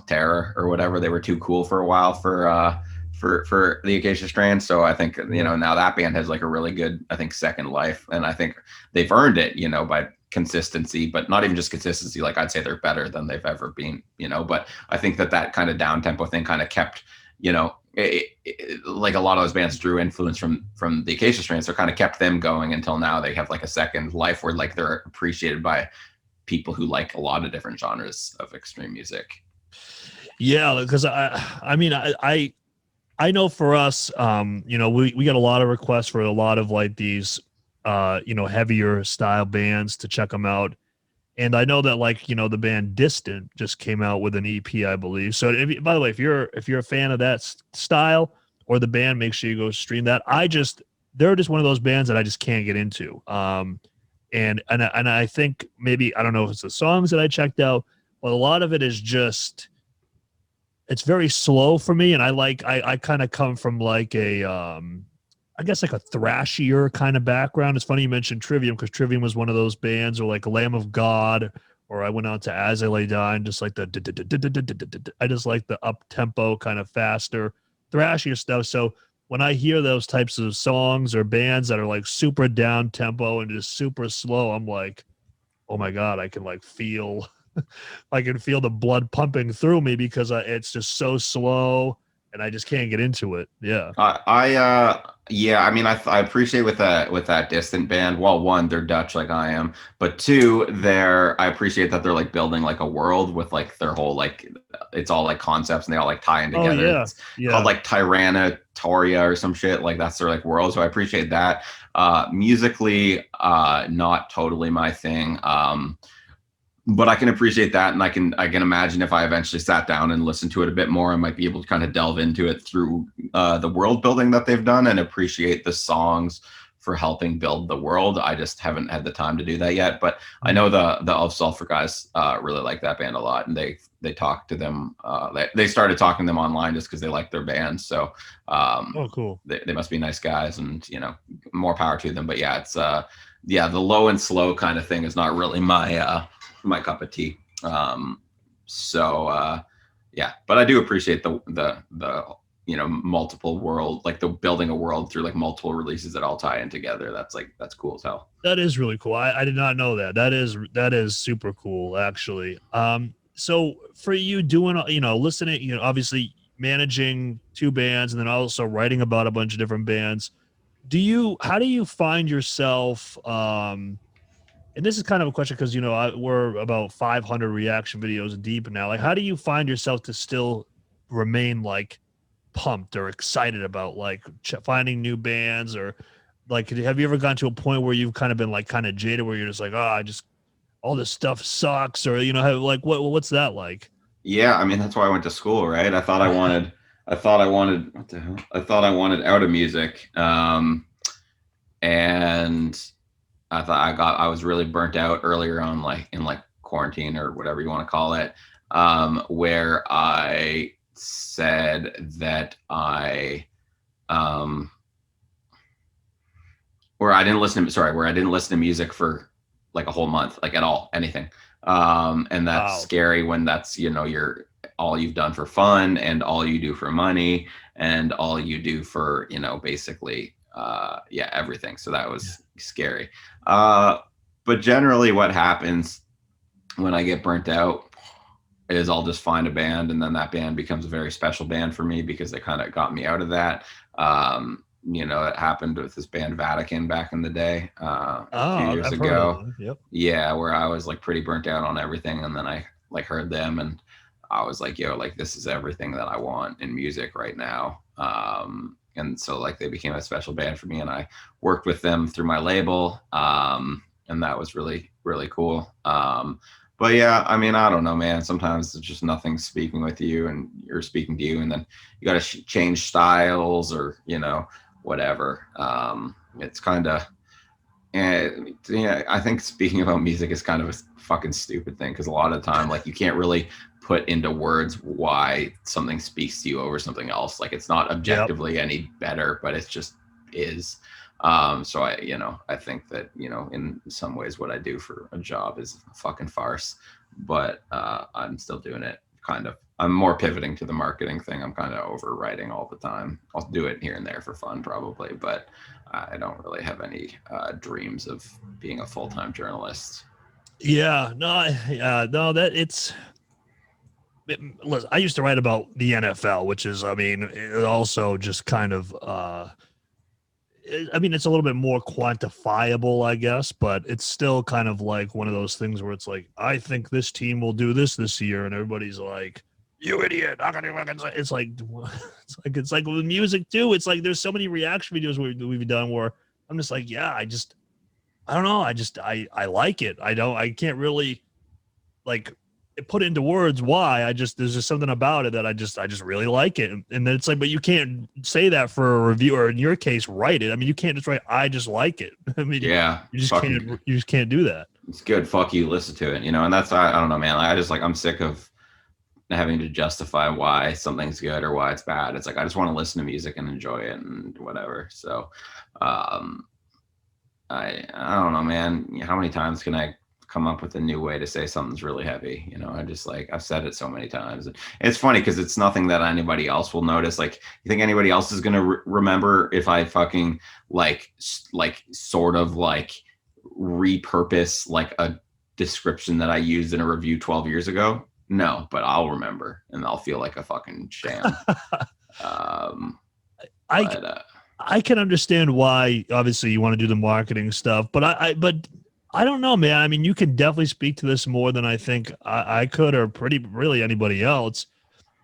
Terror or whatever. They were too cool for a while for the Acacia Strain. So I think now that band has like a really good, I think, second life, and I think they've earned it by consistency, but not even just consistency. Like I'd say they're better than they've ever been, but I think that kind of down tempo thing kind of kept, like a lot of those bands drew influence from the Acacia Strain, so kind of kept them going until now they have like a second life where like they're appreciated by people who like a lot of different genres of extreme music. Yeah, because I mean I know for us, we got a lot of requests for a lot of like these heavier style bands to check them out. And I know that like, the band Distant just came out with an EP, I believe. So by the way, if you're a fan of that style or the band, make sure you go stream that. They're just one of those bands that I just can't get into. And I think maybe, I don't know if it's the songs that I checked out, but a lot of it is just, it's very slow for me. And I kind of come from like I guess like a thrashier kind of background. It's funny you mentioned Trivium, because Trivium was one of those bands, or like Lamb of God, or I went on to As I Lay Dying, just like I just like the up tempo, kind of faster, thrashier stuff. So when I hear those types of songs or bands that are like super down tempo and just super slow, I'm like, oh my God, I can like feel, I can feel the blood pumping through me because it's just so slow. And I just can't get into it. Yeah. I mean, I appreciate with that Distant band. Well, one, they're Dutch like I am, but two, I appreciate that they're like building like a world with like their whole like, it's all like concepts and they all like tie in together. Oh, yeah. It's called like Tyrannatoria or some shit. Like that's their like world. So I appreciate that. Musically, not totally my thing. But I can appreciate that, and I can imagine if I eventually sat down and listened to it a bit more, I might be able to kind of delve into it through the world building that they've done and appreciate the songs for helping build the world. I just haven't had the time to do that yet. But I know the Sulfur guys really like that band a lot, and they talk to them. They started talking to them online just because they like their band. So Oh, cool. They must be nice guys, and more power to them. But yeah, it's the low and slow kind of thing is not really my my cup of tea. Yeah, but I do appreciate the multiple world, like the building a world through like multiple releases that all tie in together. That's cool as hell. That is really cool. I did not know that. That is super cool, actually. So for you doing, listening, obviously managing 2 bands and then also writing about a bunch of different bands, how do you find yourself, and this is kind of a question because we're about 500 reaction videos deep now. Like, how do you find yourself to still remain like pumped or excited about like finding new bands, or like have you ever gotten to a point where you've kind of been like kind of jaded where you're just like, all this stuff sucks, or what's that like? Yeah, I mean that's why I went to school, right? I thought I wanted what the hell? I thought I wanted out of music. And I thought I was really burnt out earlier on, like in like quarantine or whatever you want to call it, where I said that where I didn't listen to music for like a whole month, like at all, anything. And that's Wow. scary when that's, you're all you've done for fun and all you do for money and all you do for, basically, everything. So that was scary. But generally what happens when I get burnt out is I'll just find a band, and then that band becomes a very special band for me because they kind of got me out of that. It happened with this band Vatican back in the day, a few years I've ago. heard of them. Yep. Yeah, where I was like pretty burnt out on everything, and then I like heard them, and I was like, yo, like this is everything that I want in music right now. And so like they became a special band for me, and I worked with them through my label, and that was really, really cool. But yeah, I mean, I don't know, man. Sometimes it's just nothing speaking with you, and you're speaking to you, and then you got to change styles or whatever. It's kind of, and I think speaking about music is kind of a fucking stupid thing because a lot of the time, like you can't really put into words why something speaks to you over something else. Like it's not objectively any better, but it just is. So I think that, in some ways what I do for a job is a fucking farce, but I'm still doing it kind of. I'm more pivoting to the marketing thing. I'm kind of overwriting all the time. I'll do it here and there for fun probably, but I don't really have any dreams of being a full-time journalist. Yeah, no, listen, I used to write about the NFL, which is, I mean, it also just kind of, it's a little bit more quantifiable, I guess, but it's still kind of like one of those things where it's like, I think this team will do this year, and everybody's like, you idiot. It's like with music too. It's like there's so many reaction videos we've done where I'm just like, yeah, I don't know. I like it. I can't really like put into words why. There's just something about it that I just really like it. And then it's like, but you can't say that for a review, or in your case, write it. I mean, you can't just write, I just like it. I mean, yeah, you just can't do that. It's good. Fuck you. Listen to it, and that's, I don't know, man. I'm sick of having to justify why something's good or why it's bad. It's like, I just want to listen to music and enjoy it and whatever. So, I don't know, man. How many times can I come up with a new way to say something's really heavy? I've said it so many times. And it's funny because it's nothing that anybody else will notice. Like, you think anybody else is going to remember if I fucking like sort of like repurpose like a description that I used in a review 12 years ago? No, but I'll remember, and I'll feel like a fucking sham. I can understand why, obviously, you want to do the marketing stuff, but I don't know, man. I mean, you can definitely speak to this more than I think I could, or really anybody else.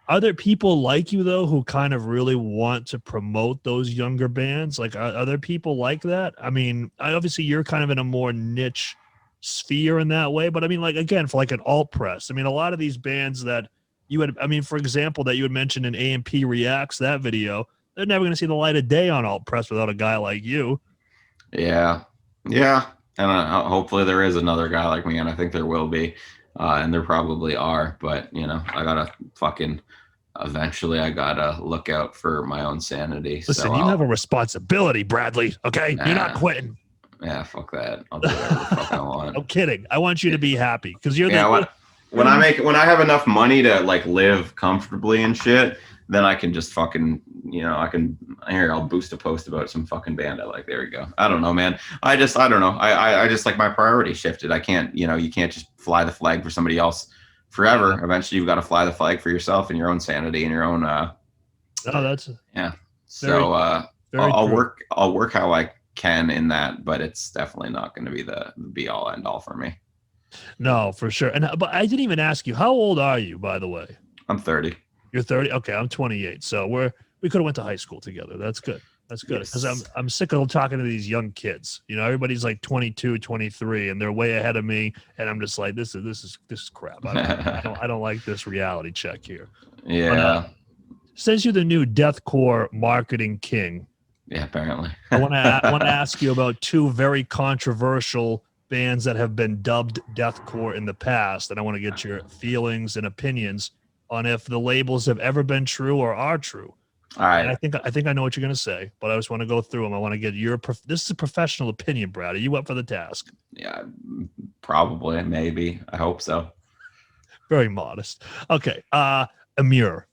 Are there people like you though who kind of really want to promote those younger bands? Like, are there people like that? I mean, obviously you're kind of in a more niche sphere in that way, but I mean, like, again, for like an AltPress, I mean, a lot of these bands that for example, that you had mentioned in AMP Reacts, that video, they're never going to see the light of day on AltPress without a guy like you. Yeah, yeah, and hopefully there is another guy like me, and I think there will be, and there probably are. But I gotta fucking eventually I gotta look out for my own sanity. Listen, So you have a responsibility, Bradley. Okay, you're not nah, quitting. yeah, fuck that. I'll do whatever the fuck I want. I'm kidding. I want you to be happy because you're Yeah, the when when I have enough money to like live comfortably and shit, then I can just fucking I can I'll boost a post about some fucking band I like. There we go. I don't know, man. I don't know. I just like my priority shifted. I can't you can't just fly the flag for somebody else forever. Yeah. Eventually you've got to fly the flag for yourself and your own sanity and your own No, that's yeah. very, So very true. I'll work how I can in that, but it's definitely not going to be the be all end all for me. No, for sure. And but I didn't even ask you, how old are you, by the way? I'm 30. You're 30. Okay, I'm 28. So we could have went to high school together. That's good. That's good. Because Yes. I'm sick of talking to these young kids. Everybody's like 22, 23, and they're way ahead of me. And I'm just like, this is crap. I don't like this reality check here. But, Yeah. since you're the new deathcore marketing king, Yeah, apparently. I want to ask you about two very controversial bands that have been dubbed deathcore in the past, and I want to get your feelings and opinions on if the labels have ever been true or are true. All And right. I think I know what you're going to say, but I just want to go through them. I want to get your this is a professional opinion, Brad. Are you up for the task? Yeah, probably, maybe. I hope so. Very modest. Okay. Amir.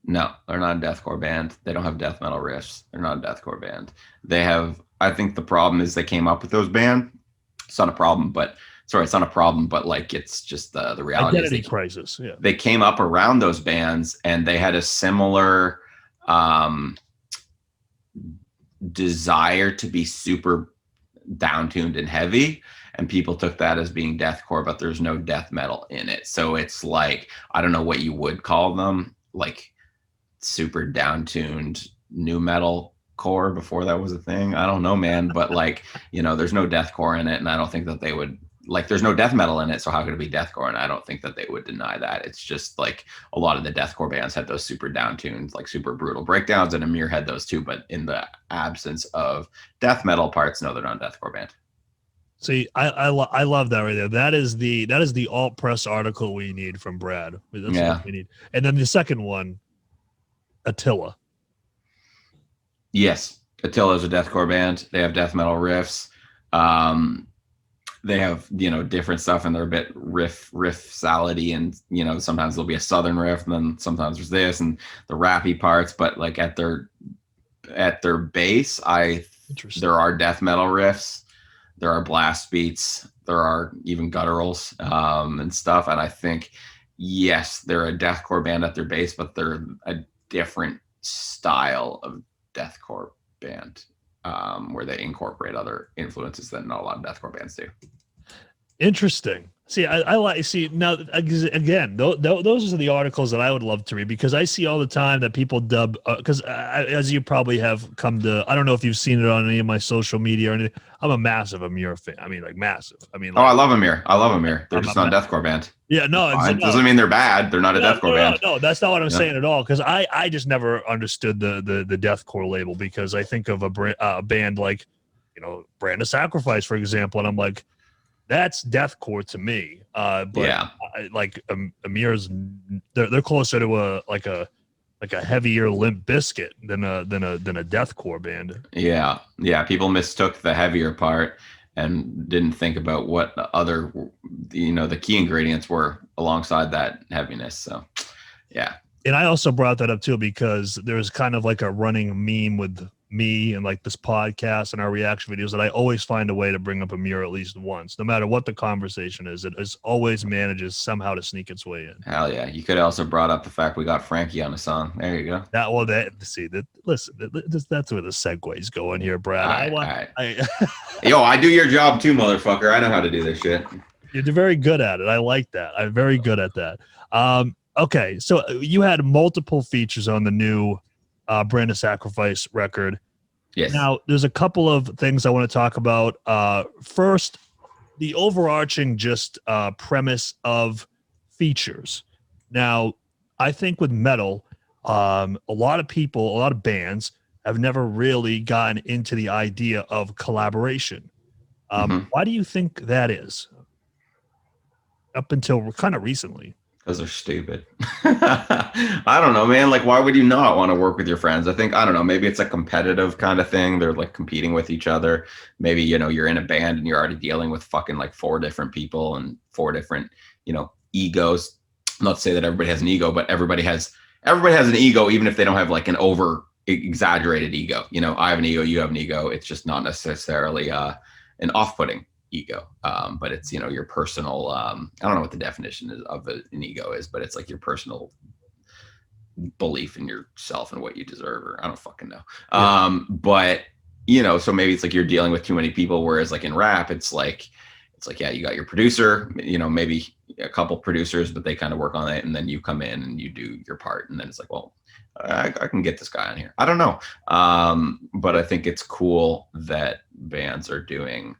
No, they're not a deathcore band. They don't have death metal riffs. They're not a deathcore band. They have. I think the problem is they came up with those band. It's not a problem, but sorry, it's not a problem, but like it's just the reality Identity is crisis. Yeah. they came up around those bands and they had a similar um, desire to be super down-tuned and heavy, and people took that as being deathcore, but there's no death metal in it. So it's like, I don't know what you would call them, like super down-tuned new metal core before that was a thing. I don't know, man, but like, there's no deathcore in it, and I don't think that they would, like, there's no death metal in it, so how could it be deathcore? And I don't think that they would deny that. It's just like a lot of the deathcore bands had those super down-tuned, like super brutal breakdowns, and Amir had those too, but in the absence of death metal parts, no, they're not a deathcore band. See, I love that right there. That is the AltPress article we need from Brad. That's Yeah. what we need. And then the second one, Attila. Yes, Attila is a deathcore band. They have death metal riffs. They have different stuff, and they're a bit riff salady, and sometimes there'll be a southern riff, and then sometimes there's this and the rappy parts. But like at their base, there are death metal riffs, there are blast beats, there are even gutturals and stuff. And I think yes, they're a deathcore band at their base, but they're a different style of deathcore band where they incorporate other influences that not a lot of deathcore bands do. Interesting. See, I like now again. Those are the articles that I would love to read, because I see all the time that people dub. Because as you probably have come to, I don't know if you've seen it on any of my social media or anything. I'm a massive Amir fan. I mean, like massive. I mean, like, I love Amir. They're just not a deathcore band. Yeah, no, it doesn't mean they're bad. They're not a deathcore band. No, that's not what I'm saying at all. Because I just never understood the deathcore label, because I think of a band like, Brand of Sacrifice, for example, and I'm like, that's deathcore to me. But yeah, Amir's, they're closer to a heavier Limp Bizkit than a deathcore band. Yeah. People mistook the heavier part and didn't think about what the other, the key ingredients were alongside that heaviness. So, yeah. And I also brought that up too, because there's kind of like a running meme with me and like this podcast and our reaction videos that I always find a way to bring up Amir at least once, no matter what the conversation is. It always manages somehow to sneak its way in. Hell yeah. You could have also brought up the fact we got Frankie on a song. There you go. Listen, that's where the segue's going here, Brad. All right. Yo, I do your job too, motherfucker. I know how to do this shit. You're very good at it. I like that. I'm very good at that. Okay, so you had multiple features on the new Brand of Sacrifice record. Yes. Now, there's a couple of things I want to talk about. First, the overarching premise of features. Now, I think with metal, a lot of bands have never really gotten into the idea of collaboration. Why do you think that is? Up until kind of recently. Because they're stupid. I don't know, man. Like, why would you not want to work with your friends? I think, I don't know, maybe it's a competitive kind of thing. They're like competing with each other. Maybe, you're in a band and you're already dealing with fucking like 4 different people and 4 different, egos. Not to say that everybody has an ego, but everybody has an ego, even if they don't have like an over exaggerated ego. I have an ego, you have an ego. It's just not necessarily an off-putting ego, but it's your personal I don't know what the definition of an ego is, but it's like your personal belief in yourself and what you deserve, or I don't fucking know. But so maybe it's like you're dealing with too many people, whereas like in rap it's like yeah, you got your producer, maybe a couple producers, but they kind of work on it, and then you come in and you do your part, and then it's like, well, I can get this guy on here. I don't know, but I think it's cool that bands are doing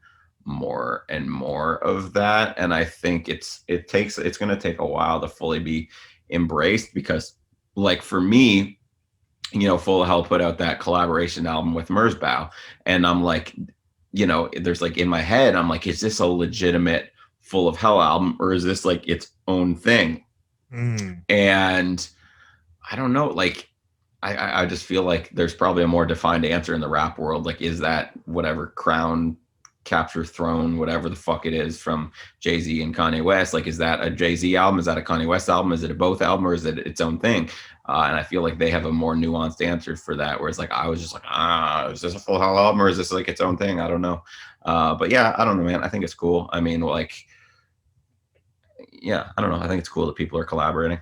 more and more of that, and I think it's going to take a while to fully be embraced, because like for me, Full of Hell put out that collaboration album with Merzbow, and I'm like, there's like in my head, I'm like, is this a legitimate Full of Hell album, or is this like its own thing? And I don't know, like I just feel like there's probably a more defined answer in the rap world. Like, is that whatever Crown, Capture Throne, whatever the fuck it is from Jay-Z and Kanye West, like, is that a Jay-Z album? Is that a Kanye West album? Is it a both album, or is it its own thing? And I feel like they have a more nuanced answer for that, whereas like I was just like, is this a Full Hell album, or is this like its own thing? I don't know. But yeah, I don't know, man. I think it's cool. I mean, like, yeah, I don't know. I think it's cool that people are collaborating.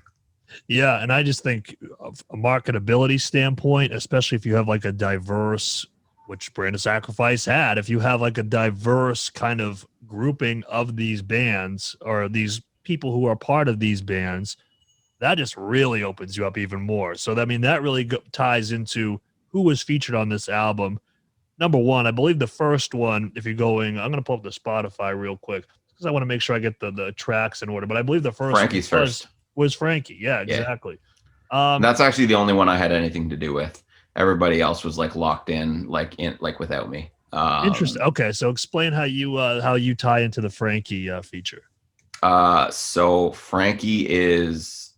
Yeah, and I just think of a marketability standpoint, especially if you have like a diverse, which Brand of Sacrifice had, if you have like a diverse kind of grouping of these bands or these people who are part of these bands, that just really opens you up even more. So, I mean, that really ties into who was featured on this album. Number one, I believe the first one, if you're going, I'm going to pull up the Spotify real quick because I want to make sure I get the tracks in order. But I believe the first Frankie's first. Was Frankie. Yeah, exactly. That's actually the only one I had anything to do with. Everybody else was like locked in without me. Interesting. Okay, so explain how you tie into the Frankie feature. So Frankie is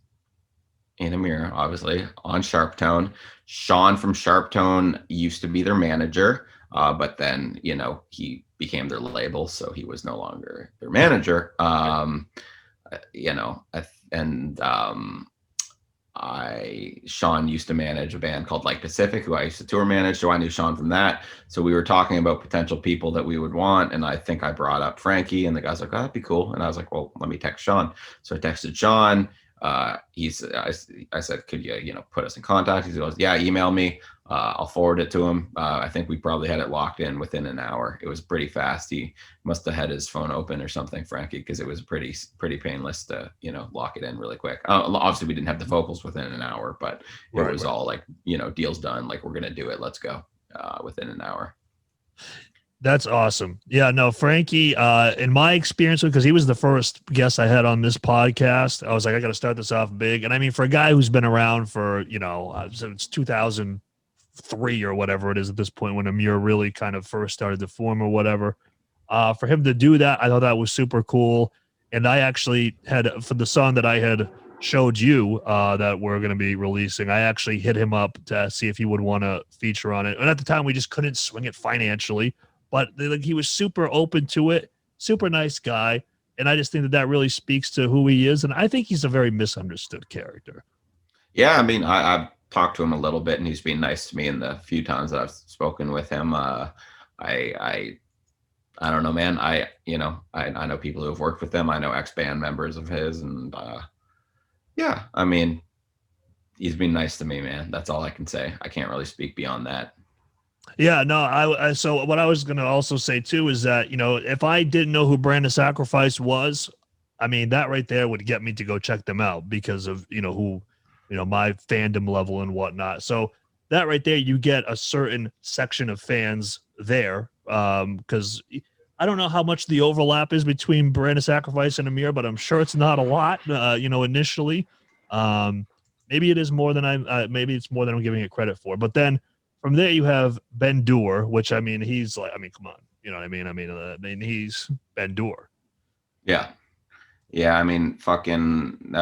in a mirror, obviously, on Sharptone. Sean from Sharptone used to be their manager, but then he became their label, so he was no longer their manager. Sean used to manage a band called Like Pacific, who I used to tour manage, so I knew Sean from that. So we were talking about potential people that we would want, and I think I brought up Frankie, and the guy's like, oh, that'd be cool. And I was like, well, let me text Sean. So I texted Sean. I said, could you put us in contact? He goes, yeah, email me. I'll forward it to him. I think we probably had it locked in within an hour. It was pretty fast. He must have had his phone open or something, Frankie, because it was pretty painless to lock it in really quick. Obviously we didn't have the vocals within an hour, but it was all like deal's done, like we're gonna do it, let's go, within an hour. That's awesome. Yeah, no, Frankie, in my experience, because he was the first guest I had on this podcast, I was like, I got to start this off big. And I mean, for a guy who's been around for, it's 2003 or whatever it is at this point, when Amir really kind of first started to form or whatever, for him to do that, I thought that was super cool. And I actually had, for the song that I had showed you that we're going to be releasing, I actually hit him up to see if he would want to feature on it. And at the time, we just couldn't swing it financially. But he was super open to it, super nice guy. And I just think that really speaks to who he is. And I think he's a very misunderstood character. Yeah, I mean, I've talked to him a little bit, and he's been nice to me in the few times that I've spoken with him. I don't know, man. I know people who have worked with him. I know ex-band members of his. And yeah, I mean, he's been nice to me, man. That's all I can say. I can't really speak beyond that. Yeah, no, so what I was going to also say too is that, if I didn't know who Brand of Sacrifice was, I mean, that right there would get me to go check them out because of, who, my fandom level and whatnot. So that right there, you get a certain section of fans there. Because I don't know how much the overlap is between Brand of Sacrifice and Amir, but I'm sure it's not a lot, initially. Maybe it is more than maybe it's more than I'm giving it credit for. But then From there, you have Ben Dur, which I mean, he's like, I mean, come on, you know what I mean? I mean, he's Ben Dur. Yeah. Yeah, I mean, fucking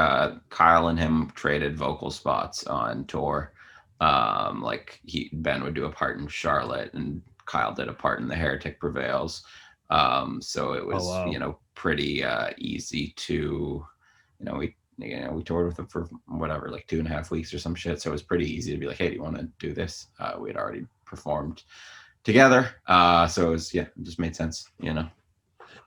Kyle and him traded vocal spots on tour. Like Ben would do a part in Charlotte, and Kyle did a part in The Heretic Prevails. So it Oh was, wow. pretty easy to, we toured with them for whatever, like 2.5 weeks or some shit. So it was pretty easy to be like, hey, do you want to do this? We had already performed together. So it was, it just made sense,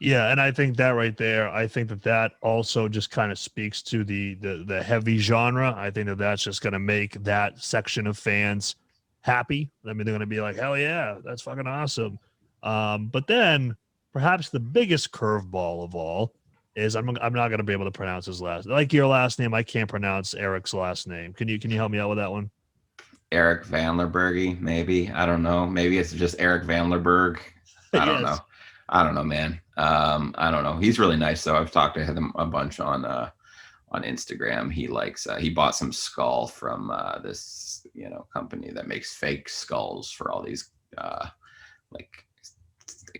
Yeah, and I think that right there, I think that also just kind of speaks to the heavy genre. I think that's just going to make that section of fans happy. I mean, they're going to be like, hell yeah, that's fucking awesome. But then perhaps the biggest curveball of all is I'm not going to be able to pronounce his last. Like your last name, I can't pronounce Eric's last name. Can you help me out with that one? Eric Vanlerbergy, maybe. I don't know. Maybe it's just Eric Vanlerberg. I don't know. Yes. I don't know, man. I don't know. He's really nice though. I've talked to him a bunch on Instagram. He likes he bought some skull from this company that makes fake skulls for all these like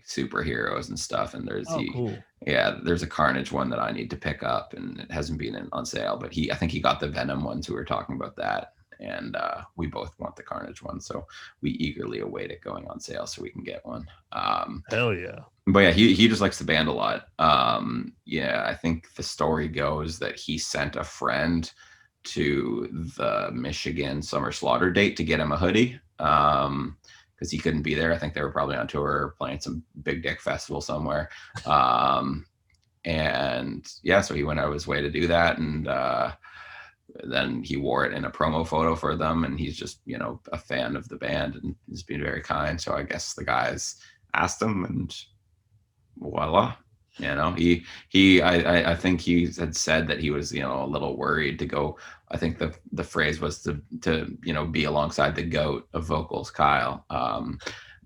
superheroes and stuff. And Cool. there's a Carnage one that I need to pick up, and it hasn't been on sale. But I think he got the Venom ones. We were talking about that. And we both want the Carnage one, so we eagerly await it going on sale so we can get one. Hell yeah. But yeah, he just likes the band a lot. I think the story goes that he sent a friend to the Michigan Summer Slaughter date to get him a hoodie because he couldn't be there. I think they were probably on tour or playing some big dick festival somewhere. And yeah, so he went out of his way to do that, and then he wore it in a promo photo for them, and he's just a fan of the band and he's been very kind. So I guess the guys asked him, and voila, I think he had said that he was a little worried to go. I think the phrase was to be alongside the goat of vocals, Kyle.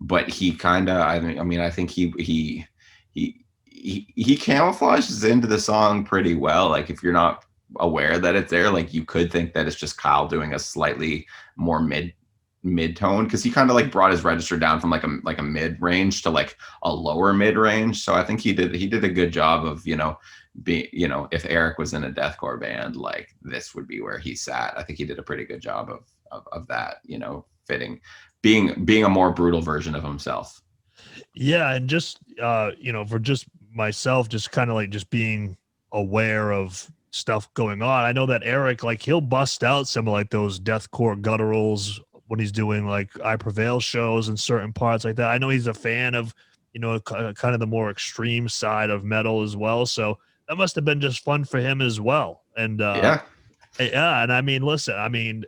But he kind of, I think he camouflages into the song pretty well. Like if you're not aware that it's there, like you could think that it's just Kyle doing a slightly more mid-tone, because he kind of like brought his register down from like a mid range to like a lower mid range. So I think he did a good job of if Eric was in a deathcore band, like this would be where he sat. I think he did a pretty good job of that, fitting, being a more brutal version of himself. Yeah, and just for just myself, just kind of like just being aware of stuff going on. I know that Eric, like, he'll bust out some of like those deathcore gutturals when he's doing like I Prevail shows and certain parts like that. I know he's a fan of kind of the more extreme side of metal as well. So that must have been just fun for him as well. And yeah, and I mean, listen, I mean,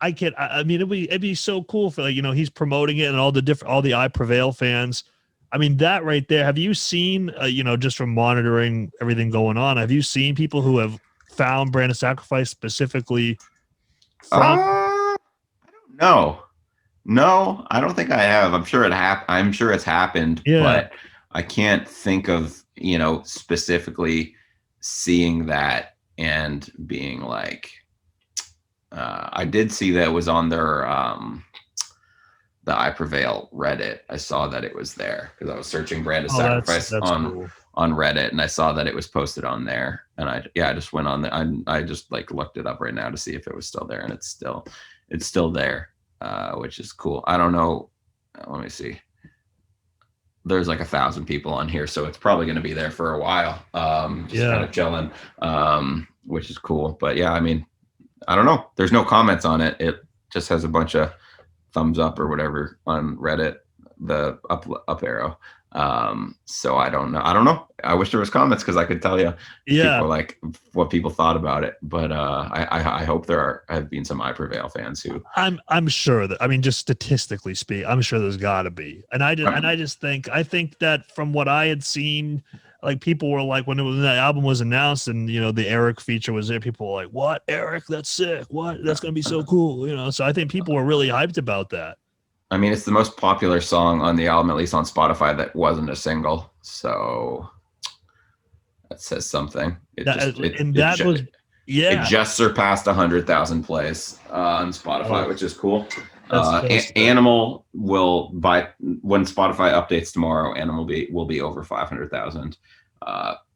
it'd be so cool for he's promoting it and all the I Prevail fans. I mean, that right there. Have you seen, just from monitoring everything going on, have you seen people who have found Brand of Sacrifice specifically from? I don't know. No, I don't think I have. I'm sure I'm sure it's happened, Yeah. But I can't think of, specifically seeing that and being like, I did see that it was on their, the I Prevail Reddit. I saw that it was there because I was searching Brand of Sacrifice that's cool. on Reddit, and I saw that it was posted on there. And I just went on there. I just like looked it up right now to see if it was still there, and it's still there, which is cool. I don't know. Let me see. There's like 1,000 people on here, so it's probably going to be there for a while. Kind of chilling, which is cool. But yeah, I mean, I don't know. There's no comments on it. It just has a bunch of thumbs up or whatever on Reddit, the up arrow. So I don't know. I wish there was comments because I could tell you people, like what people thought about it. But I hope have been some I Prevail fans who I'm sure that, I mean, just statistically speak, I'm sure there's gotta be. And I think that from what I had seen, like people were like, when the album was announced and the Eric feature was there, people were like, what, Eric, that's sick, what, that's gonna be so cool, so I think people were really hyped about that. I mean, it's the most popular song on the album, at least on Spotify, that wasn't a single. So that says something. It just surpassed 100,000 plays on Spotify, which is cool. That's so sick. Animal will by when Spotify updates tomorrow. Animal will be over 500,000.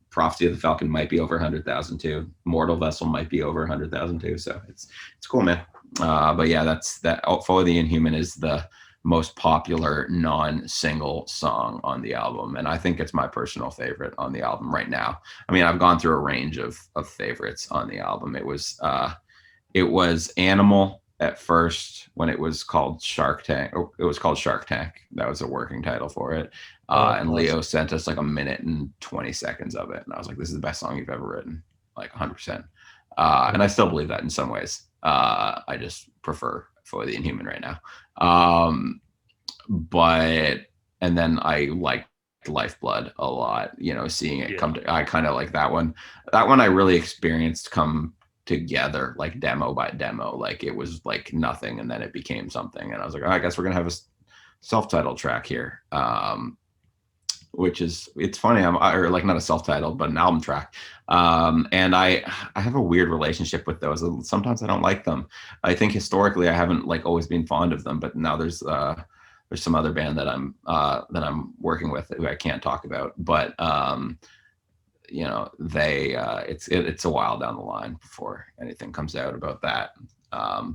Prophecy of the Falcon might be over 100,000 too. Mortal Vessel might be over 100,000 too. So it's cool, man. But yeah, that's that. Follow the Inhuman is the most popular non-single song on the album, and I think it's my personal favorite on the album right now. I mean, I've gone through a range of favorites on the album. It was Animal at first when it was called Shark Tank. It was called Shark Tank. That was a working title for it. And awesome. Leo sent us like a minute and 20 seconds of it, and I was like, "This is the best song you've ever written," like 100%. And I still believe that in some ways. I just prefer For the Inhuman right now. But and then I like Lifeblood a lot. You know, seeing it come to, I kind of like that one. That one I really experienced come together like demo by demo. Like it was like nothing, and then it became something. And I was like, oh, I guess we're gonna have a self-titled track here. Which is, it's funny, or like not a self-titled but an album track, and I have a weird relationship with those. Sometimes I don't like them. I think historically I haven't like always been fond of them, but now there's some other band that I'm working with who I can't talk about, but you know, they it's a while down the line before anything comes out about that,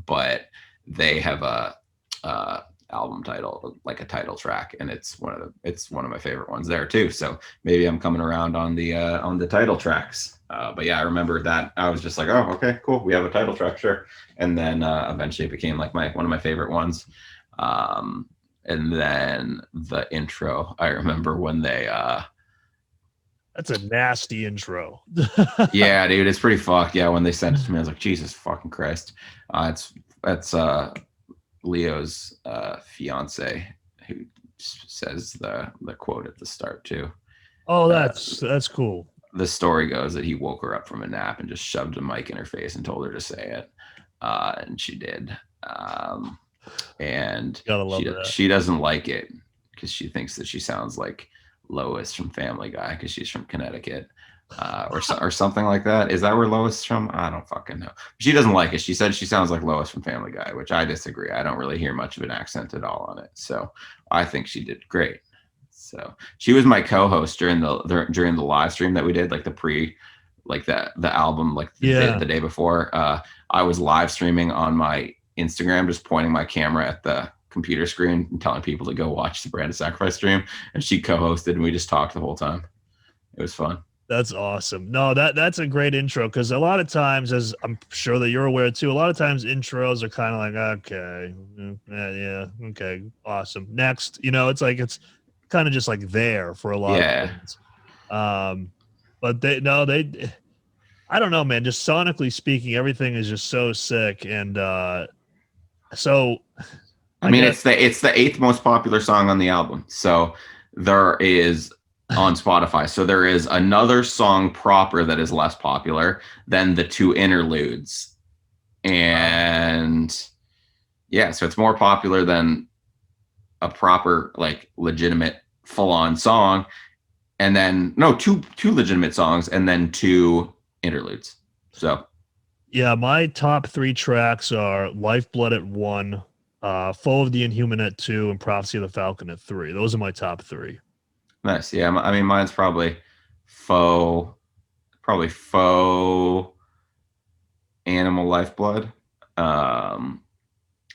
but they have a album title, like a title track, and it's one of my favorite ones there too. So maybe I'm coming around on the title tracks. But yeah, I remember that I was just like, oh, okay, cool, we have a title track, sure. And then eventually it became like one of my favorite ones. And then the intro, I remember when they that's a nasty intro. yeah, dude, it's pretty fucked. Yeah, when they sent it to me, I was like, Jesus fucking Christ. That's Leo's fiance who says the quote at the start too. Oh, that's cool. The story goes that he woke her up from a nap and just shoved a mic in her face and told her to say it, and she did. And she doesn't like it because she thinks that she sounds like Lois from Family Guy because she's from Connecticut. Or something like that. Is that where Lois is from? I don't fucking know. She doesn't like it. She said she sounds like Lois from Family Guy, which I disagree. I don't really hear much of an accent at all on it. So I think she did great. So she was my co-host during the live stream that we did, like the album, like the day before. I was live streaming on my Instagram, just pointing my camera at the computer screen and telling people to go watch the Brand of Sacrifice stream, and she co-hosted and we just talked the whole time. It was fun. That's awesome. No, that's a great intro, because a lot of times, as I'm sure that you're aware too, a lot of times intros are kind of like, okay, yeah, okay, awesome. Next, you know, it's like it's kind of just like there for a lot of things. But I don't know, man. Just sonically speaking, everything is just so sick, and so. I mean, it's the 8th most popular song on the album. So there is. On Spotify. So there is another song proper that is less popular than the 2 interludes. And yeah, so it's more popular than a proper, like, legitimate full-on song. And then two legitimate songs and then 2 interludes. So yeah, my top 3 tracks are Lifeblood at 1, Foe of the Inhuman at 2, and Prophecy of the Falcon at 3. Those are my top 3. Nice. Yeah, I mean, mine's probably Foe, Animal, Lifeblood. But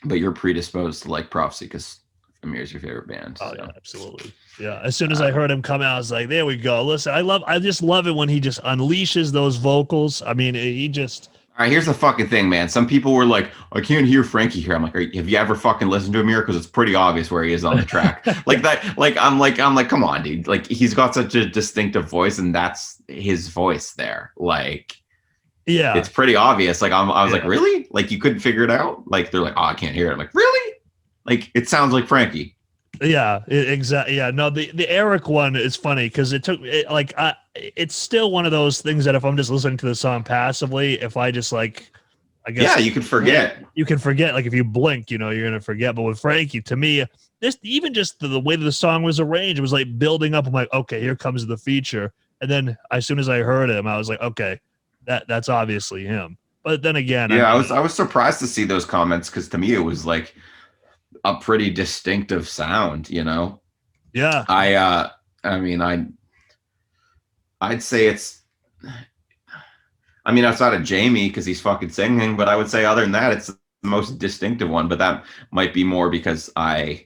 you're predisposed to like Prophecy because Amir's your favorite band. Oh, yeah, absolutely. Yeah. As soon as I heard him come out, I was like, there we go. Listen, I just love it when he just unleashes those vocals. I mean, he just. All right, here's the fucking thing, man. Some people were like, I can't hear Frankie here. I'm like, have you ever fucking listened to Amir? Because it's pretty obvious where he is on the track. like that. Like I'm like, come on, dude. Like he's got such a distinctive voice, and that's his voice there. Like, yeah, it's pretty obvious. Like I was like, really? Like you couldn't figure it out? Like they're like, oh, I can't hear it. I'm like, really? Like it sounds like Frankie. Yeah, exactly. Yeah, no, the Eric one is funny because it's still one of those things that if I'm just listening to the song passively, if I just like, I guess you can forget. You can forget. Like if you blink, you know, you're gonna forget. But with Frankie, to me, even just the way that the song was arranged, it was like building up. I'm like, okay, here comes the feature, and then as soon as I heard him, I was like, okay, that's obviously him. But then again, I was surprised to see those comments because to me it was like. a pretty distinctive sound, you know. Yeah. I mean, I'd say it's, I mean, outside of Jamie, because he's fucking singing, but I would say other than that, it's the most distinctive one. But that might be more because Kyle,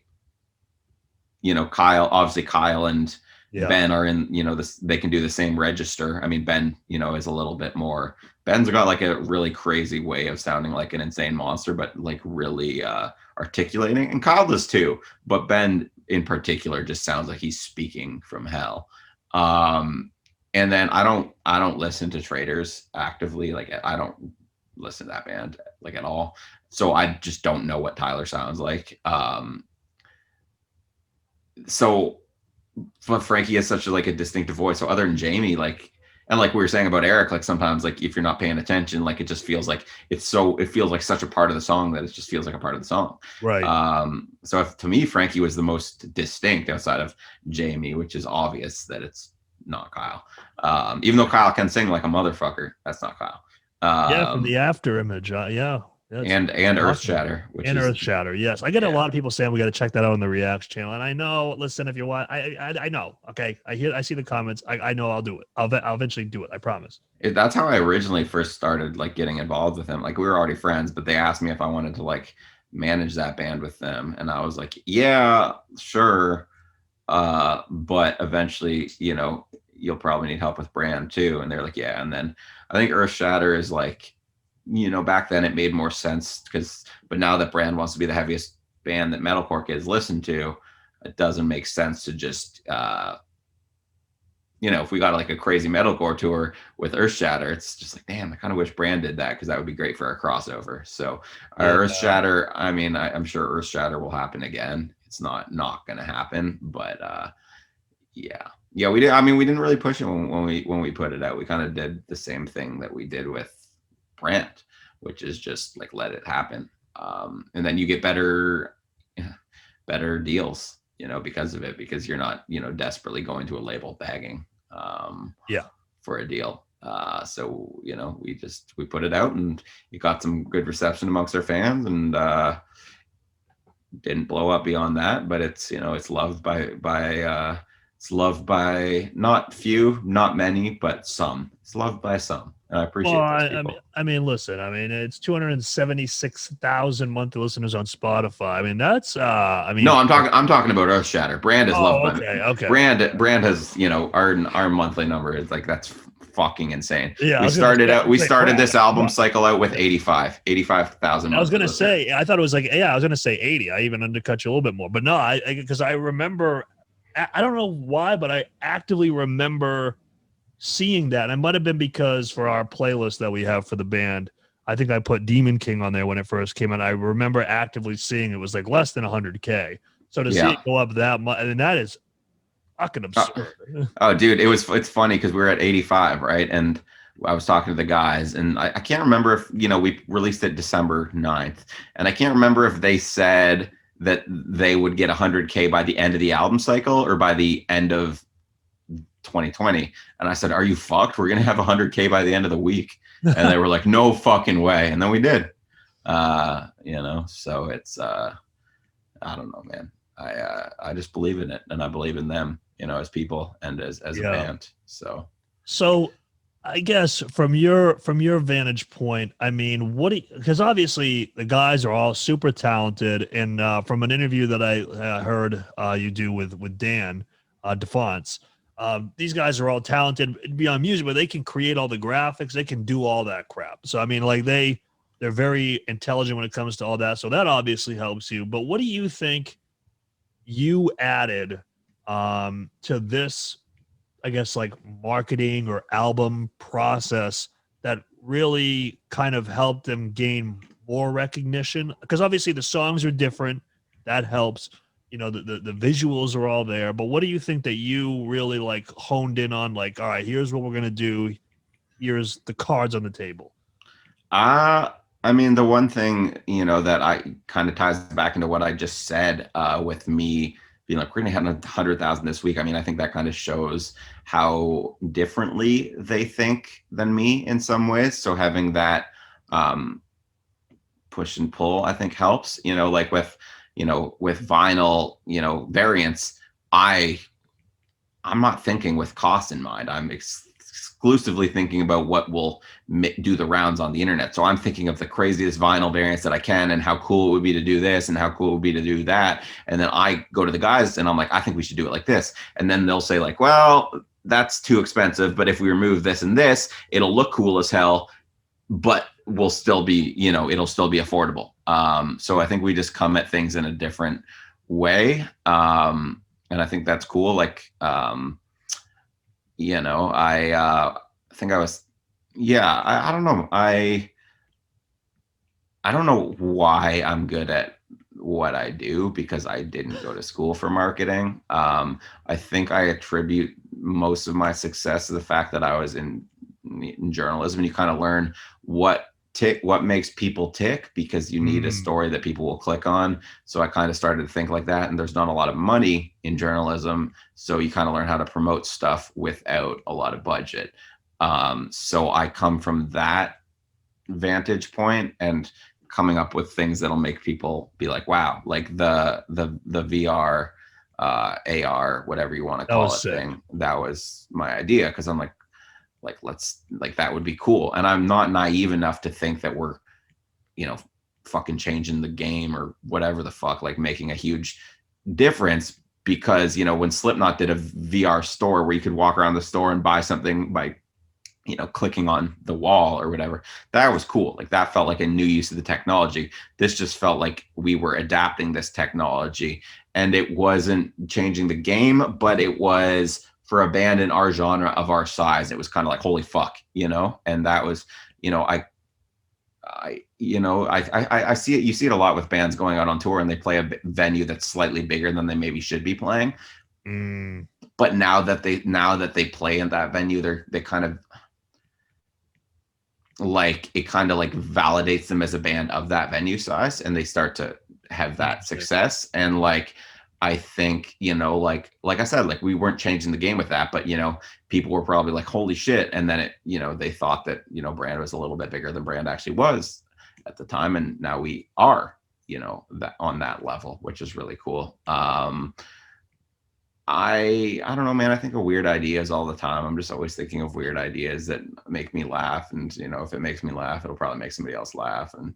obviously Kyle and Yeah. Ben are in, this, they can do the same register. I mean, Ben, is a little bit more, Ben's got like a really crazy way of sounding like an insane monster, but like really articulating. And Kyle does too, but Ben in particular just sounds like he's speaking from hell. And then I don't listen to Traitors actively. Like I don't listen to that band like at all. So I just don't know what Tyler sounds like. So but Frankie has such a distinctive voice. So other than Jamie, and like we were saying about Eric, like sometimes like if you're not paying attention, like it just feels like it feels like such a part of the song that it just feels like a part of the song. Right. So to me, Frankie was the most distinct outside of Jamie, which is obvious that it's not Kyle. Even though Kyle can sing like a motherfucker, that's not Kyle. Yeah, from the After Image. Yeah. And Earth Shatter, which is Earth Shatter. Yes, I get a lot of people saying we got to check that out on the Reacts channel, and I know. Listen, if you want, I know. Okay, I see the comments. I know I'll do it. I'll eventually do it. I promise. That's how I originally first started like getting involved with him. Like we were already friends, but they asked me if I wanted to like manage that band with them, and I was like, yeah, sure. But eventually, you'll probably need help with brand too. And they're like, yeah. And then I think Earth Shatter is like, back then it made more sense but now that Brand wants to be the heaviest band that metalcore kids listen to, it doesn't make sense to just, if we got like a crazy metalcore tour with Earth Shatter, it's just like, damn, I kind of wish Brand did that because that would be great for our crossover. So Earth Shatter, I mean, I'm sure Earth Shatter will happen again. It's not going to happen, but yeah, we did. I mean, we didn't really push it when we put it out. We kind of did the same thing that we did with Brand, which is just like let it happen, and then you get better deals, because of it, because you're not desperately going to a label begging for a deal. So we put it out and it got some good reception amongst our fans, and didn't blow up beyond that, but it's it's loved by it's loved by not few, not many, but some. It's loved by some. And I appreciate those people. I mean, listen, it's 276,000 monthly listeners on Spotify. I mean, that's no, I'm talking about Earth Shatter. Brand is loved by okay. Brand has, our monthly number is like, that's fucking insane. Yeah, we started this album cycle out with 85,000. I was gonna say, I thought it was like, I was gonna say 80. I even undercut you a little bit more, but no, because I remember, I don't know why, but I actively remember seeing that. It might have been because for our playlist that we have for the band, I think I put Demon King on there when it first came out. I remember actively seeing it was like less than 100K. So to see it go up that much, and that is fucking absurd. Oh, dude, it's funny because we were at 85, right? And I was talking to the guys, and I can't remember if we released it December 9th, and I can't remember if they said that they would get 100K by the end of the album cycle or by the end of 2020. And I said, are you fucked? We're gonna have 100K by the end of the week. And they were like, no fucking way. And then we did. So it's I don't know, man. I just believe in it, and I believe in them, as people and as a band. So I guess from your vantage point, I mean, because obviously the guys are all super talented, and from an interview that I heard you do with Dan Defonce, these guys are all talented beyond music, but they can create all the graphics, they can do all that crap. So I mean, like they're very intelligent when it comes to all that. So that obviously helps you. But what do you think you added to this, I guess, like marketing or album process that really kind of helped them gain more recognition? Because obviously the songs are different. That helps. The visuals are all there. But what do you think that you really like honed in on? Like, all right, here's what we're going to do. Here's the cards on the table. I mean, the one thing, that I kind of ties back into what I just said with me being like, we're going to have 100,000 this week. I mean, I think that kind of shows how differently they think than me in some ways. So having that push and pull, I think helps, like with, with vinyl, variants, I'm not thinking with cost in mind. I'm exclusively thinking about what will do the rounds on the internet. So I'm thinking of the craziest vinyl variants that I can, and how cool it would be to do this and how cool it would be to do that. And then I go to the guys and I'm like, I think we should do it like this. And then they'll say like, well, that's too expensive, but if we remove this and this, it'll look cool as hell, but will still be, it'll still be affordable. So I think we just come at things in a different way. And I think that's cool. Like, I think I was, I don't know. I don't know why I'm good at what I do, because I didn't go to school for marketing. I think I attribute most of my success to the fact that I was in journalism. You kind of learn what makes people tick, because you need a story that people will click on. So I kind of started to think like that, and there's not a lot of money in journalism, so you kind of learn how to promote stuff without a lot of budget. So I come from that vantage point, and coming up with things that'll make people be like, wow, like the VR, AR, whatever you want to call it thing. That was my idea, because I'm like that would be cool. And I'm not naive enough to think that we're, fucking changing the game or whatever the fuck, like making a huge difference. Because, when Slipknot did a VR store where you could walk around the store and buy something by, clicking on the wall or whatever, that was cool. Like that felt like a new use of the technology. This just felt like we were adapting this technology, and it wasn't changing the game, but it was, for a band in our genre of our size, it was kind of like, holy fuck, and that was, I see it. You see it a lot with bands going out on tour, and they play a venue that's slightly bigger than they maybe should be playing. But now that they play in that venue, they kind of like, it kind of like validates them as a band of that venue size, and they start to have that success. And like, I think, like I said, like we weren't changing the game with that, but, people were probably like, holy shit. And then it, they thought that, brand was a little bit bigger than brand actually was at the time. And now we are, that on that level, which is really cool. I don't know, man. I think of weird ideas all the time. I'm just always thinking of weird ideas that make me laugh. And, if it makes me laugh, it'll probably make somebody else laugh. And,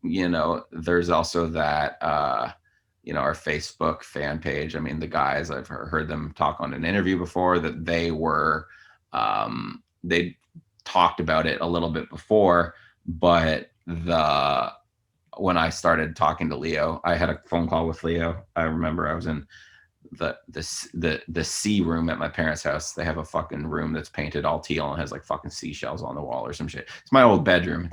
there's also that, our Facebook fan page. I mean, the guys, I've heard them talk on an interview before that they were, they talked about it a little bit before, but when I started talking to Leo, I had a phone call with Leo. I remember I was in the C room at my parents' house. They have a fucking room that's painted all teal and has like fucking seashells on the wall or some shit. It's my old bedroom.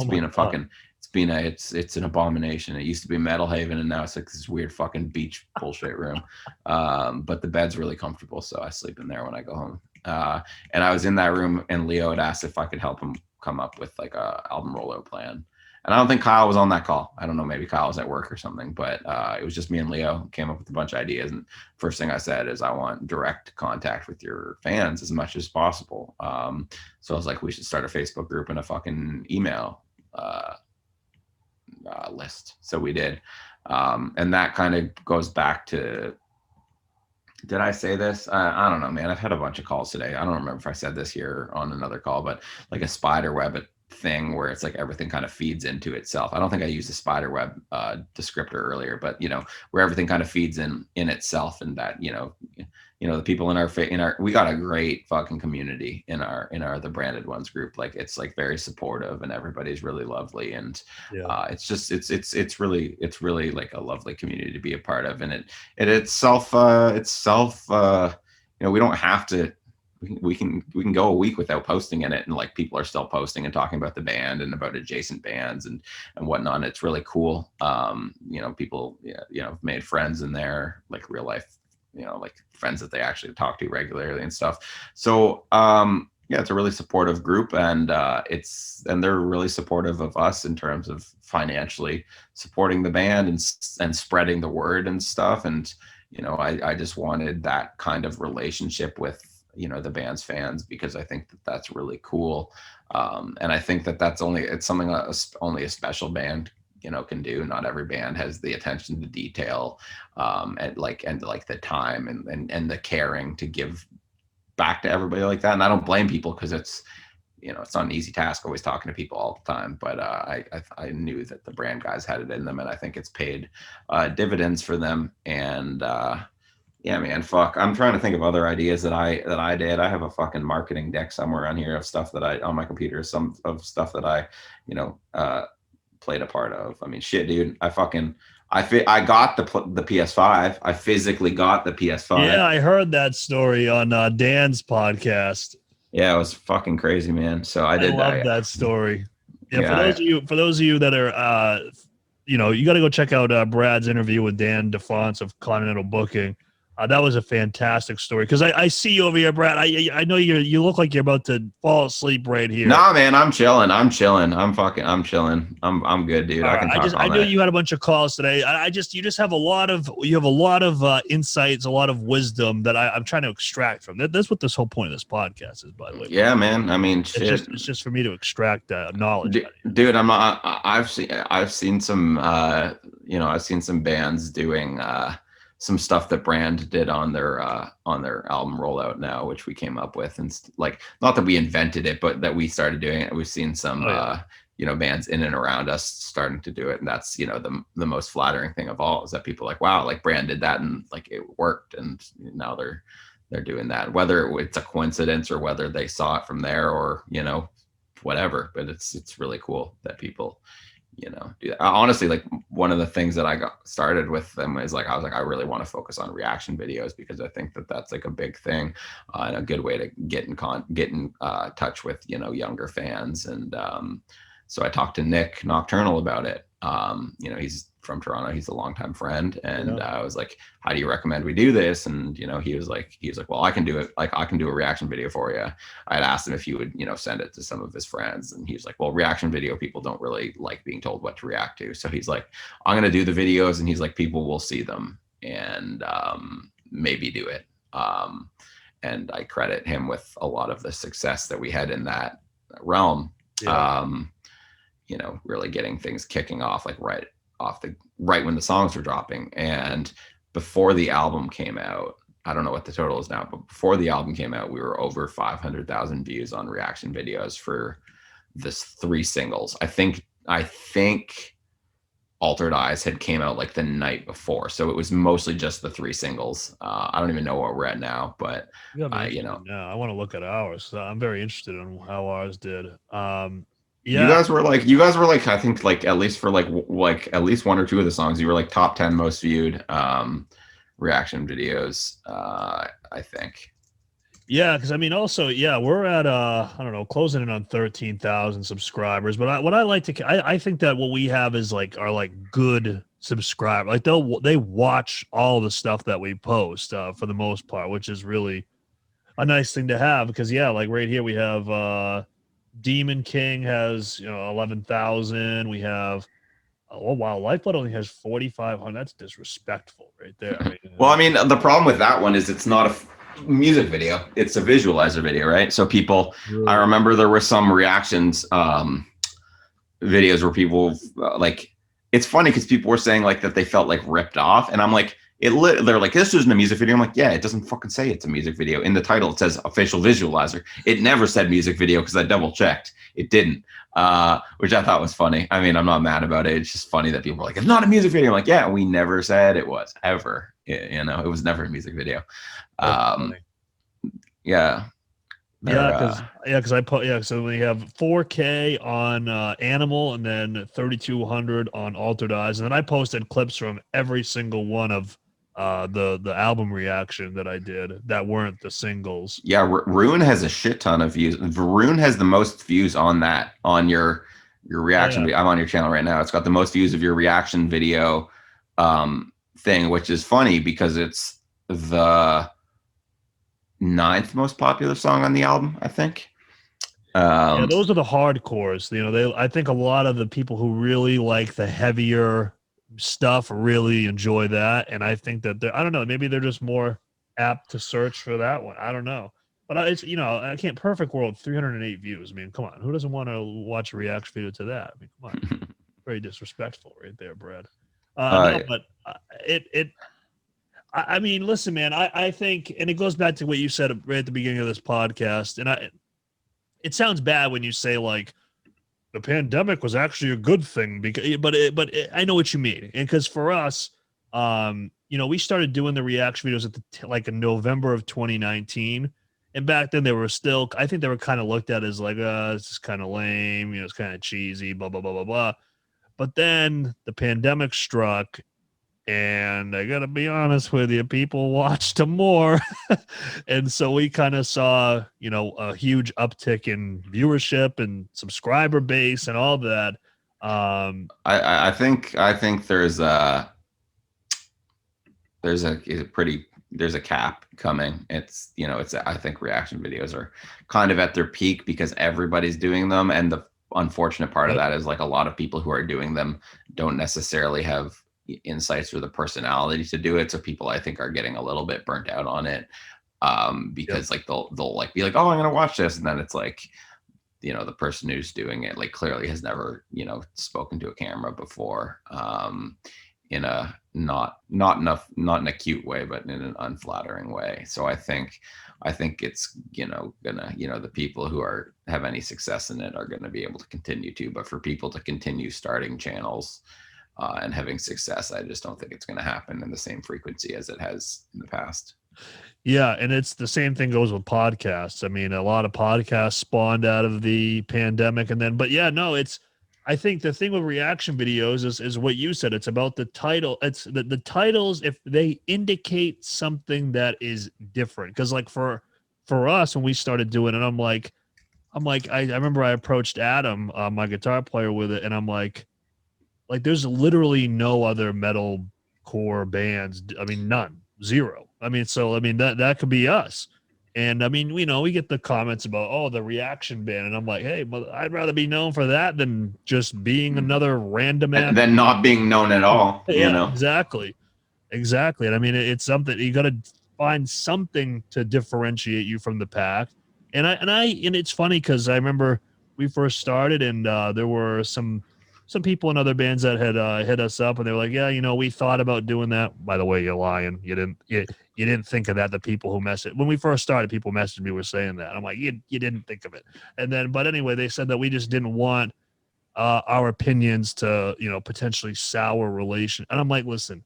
It's an abomination. It used to be Metal Haven, and now it's like this weird fucking beach bullshit room. But the bed's really comfortable, so I sleep in there when I go home. And I was in that room, and Leo had asked if I could help him come up with like a album rollout plan. And I don't think Kyle was on that call. I don't know, maybe Kyle was at work or something, but it was just me and Leo came up with a bunch of ideas. And first thing I said is, I want direct contact with your fans as much as possible. So I was like, we should start a Facebook group and a fucking email list. So we did. And that kind of goes back to, did I say this? I don't know, man. I've had a bunch of calls today. I don't remember if I said this here on another call, but like a spider web thing where it's like everything kind of feeds into itself. I don't think I used the spider web descriptor earlier, but where everything kind of feeds in itself, and that the people in our we got a great fucking community in our the Branded Ones group. Like it's like very supportive, and everybody's really lovely, and it's just it's really like a lovely community to be a part of. And it's self we don't have to. We can go a week without posting in it, and like people are still posting and talking about the band and about adjacent bands and whatnot. And it's really cool. People made friends in there, like real life, like friends that they actually talk to regularly and stuff. So it's a really supportive group, and they're really supportive of us in terms of financially supporting the band and spreading the word and stuff. And I just wanted that kind of relationship with the band's fans, because I think that that's really cool. And I think that it's something only a special band can do. Not every band has the attention to detail, and the time and the caring to give back to everybody like that. And I don't blame people, because it's it's not an easy task always talking to people all the time. But I knew that the brand guys had it in them, and I think it's paid dividends for them. And yeah, man, fuck. I'm trying to think of other ideas that I did. I have a fucking marketing deck somewhere on here of stuff that I on my computer, some of stuff that I, played a part of. I mean, shit, dude. I got the PS5. I physically got the PS5. Yeah, I heard that story on Dan's podcast. Yeah, it was fucking crazy, man. So I love that story. Yeah, Yeah, for those of you that are, you got to go check out Brad's interview with Dan DeFonce of Continental Booking. That was a fantastic story, because I see you over here, Brad. I know you look like you're about to fall asleep right here. Nah, man, I'm chilling. I'm chilling. I'm chilling. I'm good, dude. I can talk all I know night. you had a bunch of calls today. You just have a lot of insights, a lot of wisdom that I'm trying to extract from. That's what this whole point of this podcast is, by the way. Yeah, man. I mean, shit. It's just for me to extract knowledge. Dude, I've seen some I've seen some bands doing some stuff that Brand did on their album rollout now, which we came up with, and not that we invented it, but that we started doing it. We've seen some bands in and around us starting to do it, and that's the most flattering thing of all, is that people are like, wow, like Brand did that and like it worked, and now they're doing that, whether it's a coincidence or whether they saw it from there, or whatever. But it's really cool that people do that. Honestly, like, one of the things that I got started with them is I was like, I really want to focus on reaction videos, because I think that that's like a big thing, and a good way to get in touch with younger fans. And so I talked to Nick Nocturnal about it. He's from Toronto. He's a longtime friend, and I was like, how do you recommend we do this? And he was like, well, I can do it. Like, I can do a reaction video for you. I had asked him if he would send it to some of his friends, and he was like, well, reaction video people don't really like being told what to react to. So he's like, I'm gonna do the videos, and he's like, people will see them and maybe do it. And I credit him with a lot of the success that we had in that realm. Yeah. Really getting things kicking off, like right when the songs were dropping. And before the album came out, I don't know what the total is now, but before the album came out, we were over 500,000 views on reaction videos for this 3 singles. I think Altered Eyes had came out like the night before, so it was mostly just the 3 singles. I don't even know where we're at now, but I want to look at ours. So I'm very interested in how ours did. Yeah. You guys were like, I think like at least for like at least 1 or 2 of the songs, you were like top 10 most viewed reaction videos, I think. Yeah, because I mean, also, yeah, we're at I don't know, closing in on 13,000 subscribers. But I think that what we have is are good subscribers. Like they watch all the stuff that we post for the most part, which is really a nice thing to have. Because like right here we have Demon King has 11,000. We have Lifeblood only has 4,500. That's disrespectful right there. Well, I mean, the problem with that one is it's not a music video, it's a visualizer video, right? So people, really? I remember there were some reactions videos where people it's funny because people were saying like that they felt like ripped off, and I'm like, they're like, this isn't a music video. I'm like, yeah, it doesn't fucking say it's a music video. In the title, it says official visualizer. It never said music video because I double checked. It didn't, which I thought was funny. I mean, I'm not mad about it. It's just funny that people are like, it's not a music video. I'm like, yeah, we never said it was ever. It was never a music video. Yeah. So we have 4K on Animal, and then 3,200 on Altered Eyes, and then I posted clips from every single one of the album reaction that I did that weren't the singles. Yeah, Rune has a shit ton of views. Rune has the most views on your reaction video. I'm on your channel right now. It's got the most views of your reaction video thing, which is funny because it's the 9th most popular song on the album, I think. Those are the hardcores. I think a lot of the people who really like the heavier stuff really enjoy that, and I think that I don't know, maybe they're just more apt to search for that one. I don't know, but it's I can't. Perfect World, 308 views. I mean, come on, who doesn't want to watch a reaction video to that? I mean, come on. Very disrespectful right there, Brad. Uh, No, but it I mean, listen, man, I think, and it goes back to what you said right at the beginning of this podcast, and it sounds bad when you say like the pandemic was actually a good thing because, I know what you mean, and because for us, we started doing the reaction videos at like in November of 2019, and back then they were still, I think they were kind of looked at as like, this is kind of lame, it's kind of cheesy, blah blah blah blah blah. But then the pandemic struck, and I gotta be honest with you, people watched them more. And so we kind of saw, a huge uptick in viewership and subscriber base and all that. I think there's a cap coming. It's I think reaction videos are kind of at their peak because everybody's doing them, and the unfortunate part of Yep. that is like a lot of people who are doing them don't necessarily have insights or the personality to do it. So people I think are getting a little bit burnt out on it, because like they'll like be like, oh, I'm gonna watch this, and then it's like, the person who's doing it like clearly has never spoken to a camera before, in a not in a cute way, but in an unflattering way. So I think it's gonna the people who have any success in it are going to be able to continue to, but for people to continue starting channels and having success, I just don't think it's going to happen in the same frequency as it has in the past. Yeah, and it's the same thing goes with podcasts. I mean, a lot of podcasts spawned out of the pandemic, and then, but yeah, no, I think the thing with reaction videos is what you said. It's about the title. It's the titles, if they indicate something that is different. Because like for us when we started doing it, I remember I approached Adam, my guitar player, with it, and I'm like there's literally no other metal core bands. I mean, none, zero. I mean, so I mean that could be us. And I mean, we get the comments about, oh, the reaction band, and I'm like, hey, I'd rather be known for that than just being another random ass. And then not being known at all. Yeah, exactly. And I mean, it's something you got to find something to differentiate you from the pack. And it's funny because I remember we first started, and there were some people in other bands that had hit us up, and they were like, yeah, we thought about doing that. By the way, you're lying. You didn't think of that. The people who messaged when we first started, people messaged me were saying that. I'm like, you didn't think of it. And then, but anyway, they said that we just didn't want our opinions to, potentially sour relation. And I'm like, listen,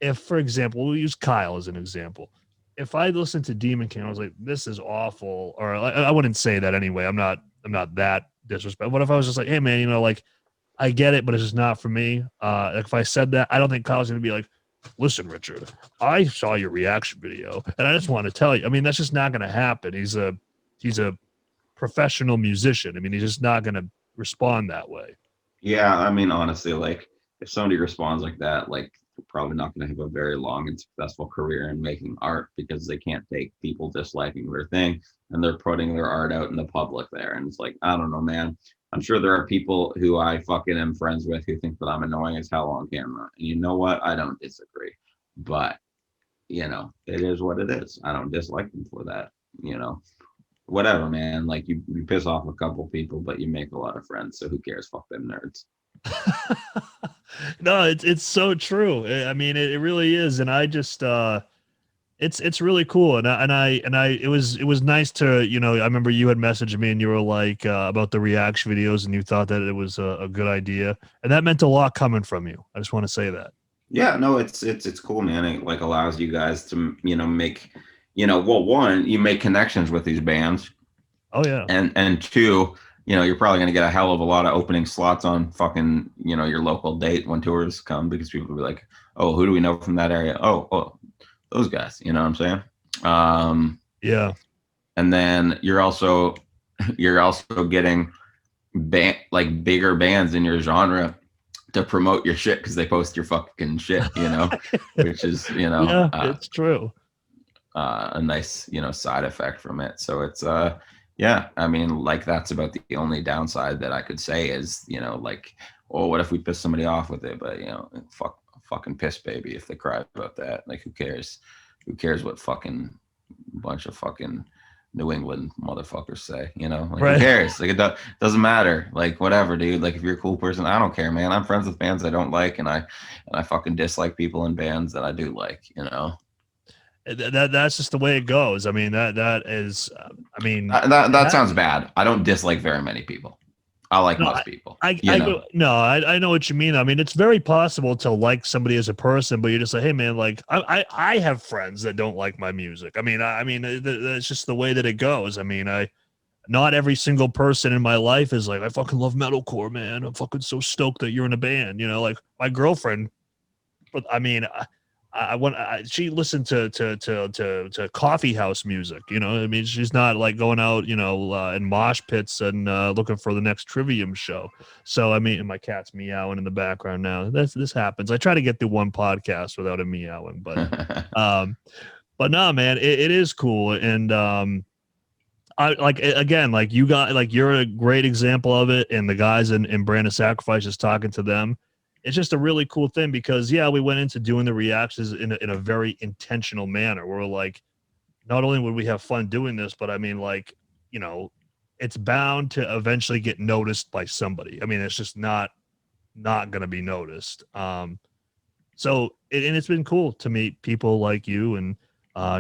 if, for example, we'll use Kyle as an example. If I listened to Demon King, I was like, this is awful. Or I wouldn't say that anyway. I'm not that disrespectful. But if I was just like, hey man, like, I get it, but it's just not for me. Like if I said that, I don't think Kyle's gonna be like, listen, Richard, I saw your reaction video and I just want to tell you. I mean, that's just not gonna happen. He's a professional musician. I mean, he's just not gonna respond that way. Yeah, I mean, honestly, like if somebody responds like that, like they're probably not going to have a very long and successful career in making art because they can't take people disliking their thing and they're putting their art out in the public there. And it's like, I don't know, man. I'm sure there are people who I fucking am friends with who think that I'm annoying as hell on camera. And you know what? I don't disagree. But, it is what it is. I don't dislike them for that, whatever, man. Like you piss off a couple people, but you make a lot of friends. So who cares? Fuck them nerds. No, it's so true. I mean, it really is, and I just it's really cool, and it was nice to, I remember you had messaged me and you were like about the reaction videos, and you thought that it was a good idea, and that meant a lot coming from you. I just want to say that. Yeah, no, it's cool, man. It like allows you guys to make, well, one, you make connections with these bands. Oh yeah. And two, you're probably going to get a hell of a lot of opening slots on fucking, your local date when tours come, because people will be like, oh, who do we know from that area? Oh, those guys, you know what I'm saying? Yeah. And then you're also getting like bigger bands in your genre to promote your shit because they post your fucking shit, which is, yeah, it's true. A nice, side effect from it. So it's, yeah, I mean, like that's about the only downside that I could say is, like, oh, what if we piss somebody off with it? But, fucking piss baby if they cry about that. Like, who cares? Who cares what fucking bunch of fucking New England motherfuckers say, you know, like Right. who cares? Like doesn't matter. Like whatever, dude. Like if you're a cool person, I don't care, man. I'm friends with bands I don't like, and I fucking dislike people in bands that I do like, you know. That's just the way it goes. I mean, that is, I mean, That sounds bad. I don't dislike very many people. I like no, most people. You know. I know what you mean. I mean, it's very possible to like somebody as a person, but you're just like, hey man, like I have friends that don't like my music. I mean, that's just the way that it goes. I mean, not every single person in my life is like, I fucking love metalcore, man. I'm fucking so stoked that you're in a band. You know, like my girlfriend, but I mean, she listened to coffee house music. You know, I mean, she's not like going out, you know, in mosh pits and looking for the next Trivium show. So I mean, and my cat's meowing in the background now. This happens. I try to get through one podcast without him meowing, but no, man, it is cool. And I like, again, like you got, like, you're a great example of it, and the guys in Brand of Sacrifice, just talking to them, it's just a really cool thing, because yeah, we went into doing the reactions in a very intentional manner. We're like, not only would we have fun doing this, but I mean, like, you know, it's bound to eventually get noticed by somebody. I mean, it's just not going to be noticed. So it's been cool to meet people like you, and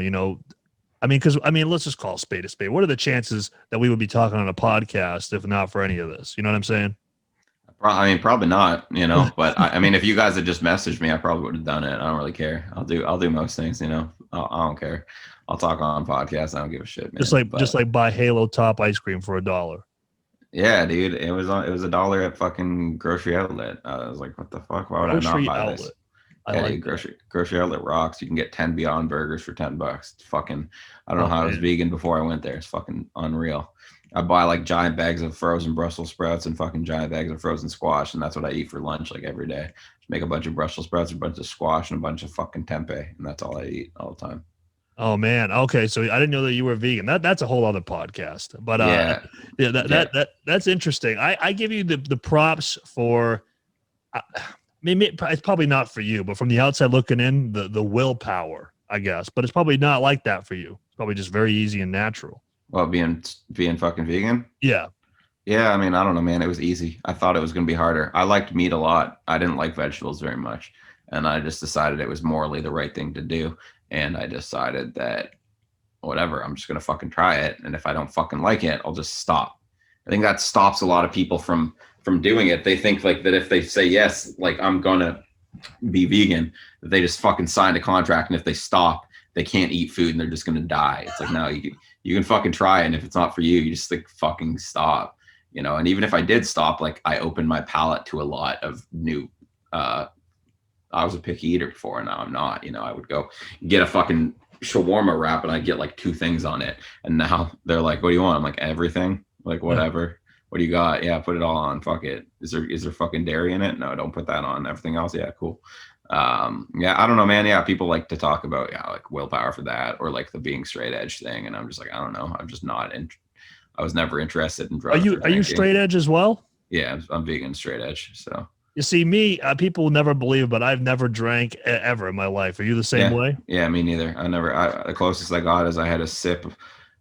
you know, I mean, because I mean, let's just call a spade a spade. What are the chances that we would be talking on a podcast if not for any of this? You know what I'm saying? I mean, probably not, you know, but I mean, if you guys had just messaged me, I probably would have done it. I don't really care. I'll do most things, you know. I don't care. I'll talk on podcasts. I don't give a shit, man. Just like buy Halo Top ice cream for $1. Yeah, dude. It was $1 at fucking grocery outlet. I was like, what the fuck? Why would I not buy this? Yeah, like grocery outlet rocks. You can get 10 Beyond Burgers for $10. It's fucking, I don't know how I was vegan before I went there. It's fucking unreal. I buy like giant bags of frozen Brussels sprouts and fucking giant bags of frozen squash, and that's what I eat for lunch like every day. Just make a bunch of Brussels sprouts, a bunch of squash, and a bunch of fucking tempeh, and that's all I eat all the time. Oh man, okay. So I didn't know that you were vegan. That's a whole other podcast. But that's interesting. I give you the props for. Maybe it's probably not for you, but from the outside looking in, the willpower, I guess. But it's probably not like that for you. It's probably just very easy and natural. Well, being fucking vegan? Yeah. Yeah, I mean, I don't know, man. It was easy. I thought it was going to be harder. I liked meat a lot. I didn't like vegetables very much. And I just decided it was morally the right thing to do. And I decided that, whatever, I'm just going to fucking try it. And if I don't fucking like it, I'll just stop. I think that stops a lot of people from doing it. They think like that if they say, yes, like I'm going to be vegan, that they just fucking signed a contract. And if they stop, they can't eat food and they're just going to die. It's like, no, you can fucking try it. And if it's not for you, you just like fucking stop, you know? And even if I did stop, like I opened my palate to a lot of new, I was a picky eater before, and now I'm not, you know. I would go get a fucking shawarma wrap and I'd get like 2 things on it. And now they're like, what do you want? I'm like, everything, like whatever. What do you got? Yeah, put it all on. Fuck it. Is there fucking dairy in it? No, don't put that on. Everything else, yeah, cool. Yeah, I don't know, man. Yeah, people like to talk about like willpower for that, or like the being straight edge thing, and I'm just like, I don't know. I'm just not I was never interested in drugs. Are you straight edge as well? Yeah, I'm vegan straight edge. So you see, me, people will never believe, but I've never drank ever in my life. Are you the same way? Yeah, me neither. The closest I got is I had a sip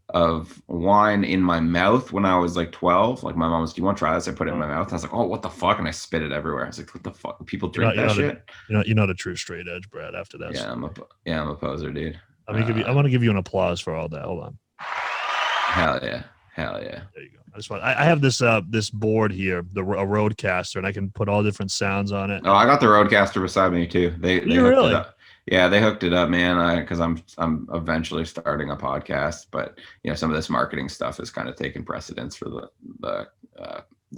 of wine in my mouth when I was like 12. Like my mom was, do you want to try this? I put it in my mouth. I was like, oh, what the fuck? And I spit it everywhere. I was like, what the fuck? People drink that shit? You're not a true straight edge, Brad, after that. Yeah, I'm a poser, dude. I want to give you an applause for all that. Hold on. Hell yeah. There you go. I have this board here, a Roadcaster, and I can put all different sounds on it. Oh, I got the Roadcaster beside me too. They hooked really? it up. Yeah, they hooked it up, man. Because I'm eventually starting a podcast, but you know, some of this marketing stuff is kind of taking precedence for the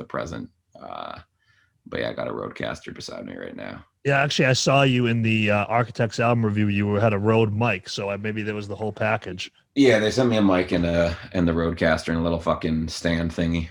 present. But yeah, I got a Roadcaster beside me right now. Yeah, actually, I saw you in the Architects album review. You had a Rode mic, so maybe there was the whole package. Yeah, they sent me a mic and the Roadcaster and a little fucking stand thingy,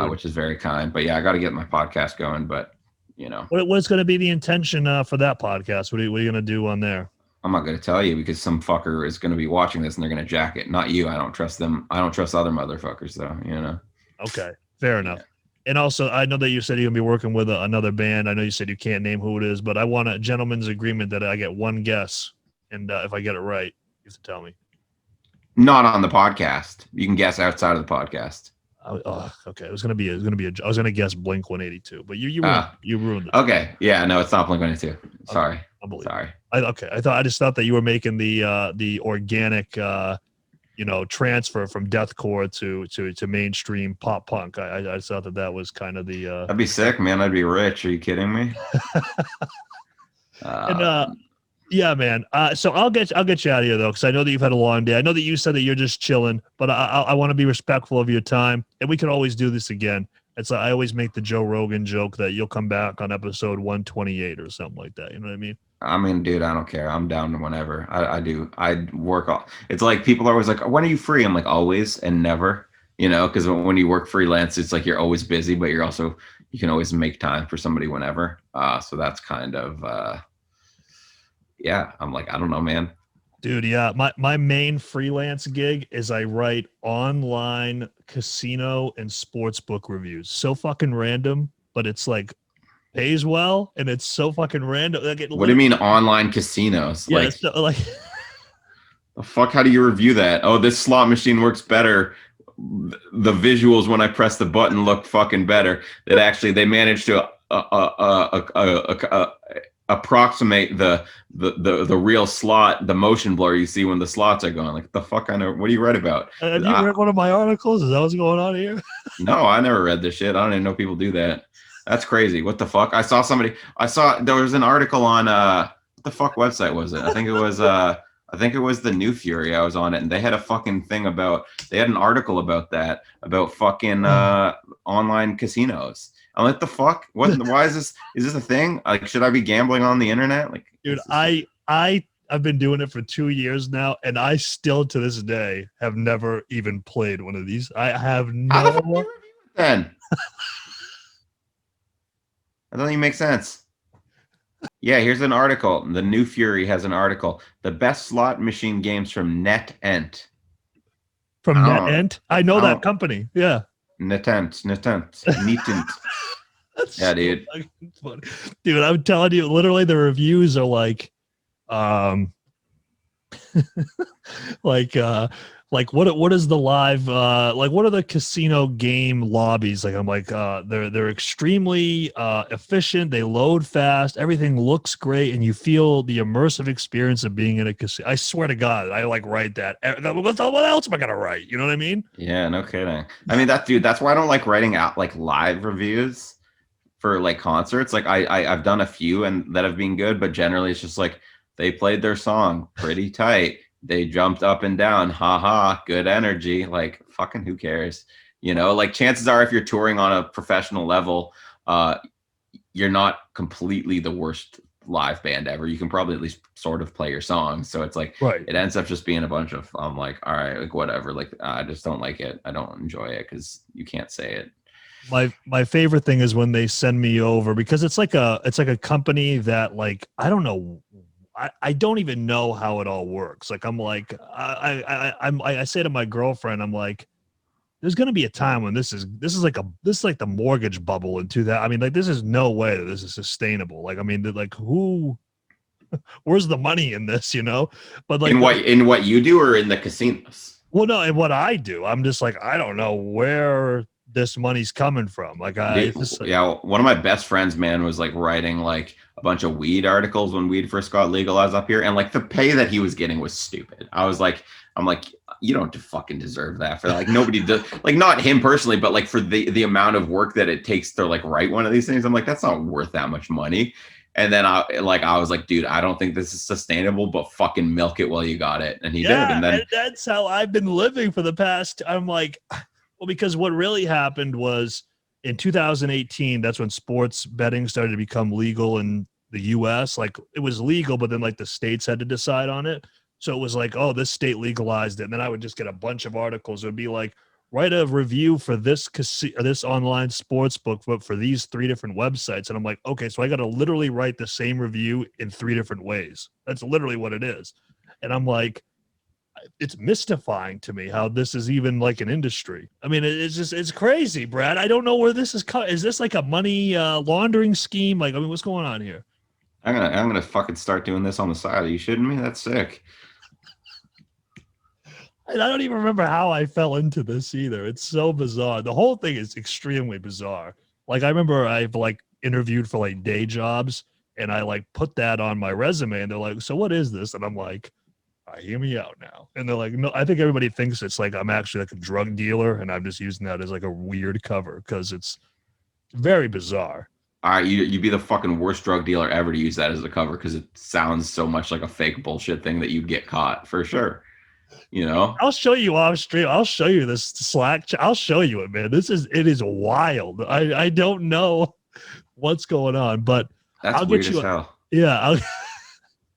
which is very kind. But yeah, I got to get my podcast going. But you know, what's going to be the intention for that podcast? What are you going to do on there? I'm not going to tell you because some fucker is going to be watching this and they're going to jack it. Not you. I don't trust them. I don't trust other motherfuckers though. You know. Okay, fair enough. Yeah. And also, I know that you said you're going to be working with another band. I know you said you can't name who it is, but I want a gentleman's agreement that I get one guess. And if I get it right, you have to tell me. Not on the podcast. You can guess outside of the podcast. Okay. I was gonna guess Blink 182, but you ruined it. Okay. Yeah. No, it's not Blink 182. Sorry. Okay, Sorry. I just thought that you were making the organic transfer from deathcore to mainstream pop punk. I just thought that was kind of the. That'd be sick, man. I'd be rich. Are you kidding me? Yeah, man. So I'll get you out of here though, because I know that you've had a long day. I know that you said that you're just chilling, but I want to be respectful of your time, and we could always do this again. It's like I always make the Joe Rogan joke that you'll come back on episode 128 or something like that. You know what I mean? I mean, dude, I don't care. I'm down whenever. I do. I work all. It's like people are always like, "When are you free?" I'm like, always and never. Because when you work freelance, it's like you're always busy, but you can always make time for somebody whenever. So that's kind of. Yeah, I'm like, I don't know, man. Dude, yeah. My main freelance gig is I write online casino and sportsbook reviews. So fucking random, but it's like pays well, and it's so fucking random. Like What do you mean online casinos? Yeah, like, so, the fuck? How do you review that? Oh, this slot machine works better. The visuals when I press the button look fucking better. That actually they managed to approximate the real slot, the motion blur you see when the slots are going. Like, the fuck? I know. What do you read about? Have you read one of my articles? Is that what's going on here? No, I never read this shit. I don't even know people do that. That's crazy. What the fuck? I saw there was an article on what the fuck website was it? I think it was the New Fury. I was on it, and they had a fucking thing they had an article about that, about fucking online casinos. I'm like, the fuck? What? Why is this a thing? Like, should I be gambling on the internet? Like, dude, I've been doing it for 2 years now, and I still to this day have never even played one of these. I have no. How the fuck do you review it then? That doesn't even make sense. Yeah, here's an article. The New Fury has an article. The best slot machine games from NetEnt. From NetEnt? I know that company. Yeah. NetEnt. That's yeah, dude. Funny. Dude, I'm telling you, literally the reviews are like like what is the live like what are the casino game lobbies like? I'm like they're extremely efficient, they load fast, everything looks great, and you feel the immersive experience of being in a casino. I swear to God, I like write that. What else am I gonna write? You know what I mean? Yeah, no kidding. I mean, that's why I don't like writing out like live reviews for like concerts. Like I've done a few and that have been good, but generally it's just like they played their song pretty tight. They jumped up and down, haha, good energy. Like, fucking who cares? Like, chances are if you're touring on a professional level, you're not completely the worst live band ever. You can probably at least sort of play your songs. So it's like, right. It ends up just being a bunch of, I'm like, all right, like whatever. Like, I just don't like it. I don't enjoy it because you can't say it. My favorite thing is when they send me over, because it's like a company that, like, I don't know. I don't even know how it all works. Like, I'm like, I say to my girlfriend, I'm like, there's going to be a time when this is like the mortgage bubble in 2000. I mean, like, this is no way that this is sustainable. Like, I mean, like, where's the money in this, But like, in what you do or in the casinos? Well, no, in what I do, I'm just like, I don't know where this money's coming from. Like, one of my best friends, man, was like writing like a bunch of weed articles when weed first got legalized up here, and like the pay that he was getting was stupid. I'm like, you don't fucking deserve that for that. Like, nobody does. Like, not him personally, but like for the amount of work that it takes to like write one of these things, I'm like, that's not worth that much money. And then I was like, dude, I don't think this is sustainable, but fucking milk it while you got it. And he did. And then that's how I've been living for the past. I'm like, well, because what really happened was in 2018, that's when sports betting started to become legal in the US. Like, it was legal, but then like the states had to decide on it. So it was like, oh, this state legalized it. And then I would just get a bunch of articles. It would be like, write a review for this this online sports book, but for these 3 different websites. And I'm like, okay, so I got to literally write the same review in 3 different ways. That's literally what it is. And I'm like, it's mystifying to me how this is even like an industry. I mean, it's crazy, Brad. I don't know where this is coming. Is this like a money laundering scheme? Like, I mean, what's going on here? I'm gonna fucking start doing this on the side. Are you shitting me? That's sick. And I don't even remember how I fell into this either. It's so bizarre. The whole thing is extremely bizarre. Like I remember I've like interviewed for like day jobs and I like put that on my resume and they're like, so what is this? And I'm like, hear me out now. And they're like, no, I think everybody thinks it's like I'm actually like a drug dealer and I'm just using that as like a weird cover because it's very bizarre. All right, you'd be the fucking worst drug dealer ever to use that as a cover because it sounds so much like a fake bullshit thing that you'd get caught for sure. You know, I'll show you off stream. I'll show you this Slack. I'll show you it, man. It is wild. I don't know what's going on, but that's I'll weird get as you. hell. Yeah,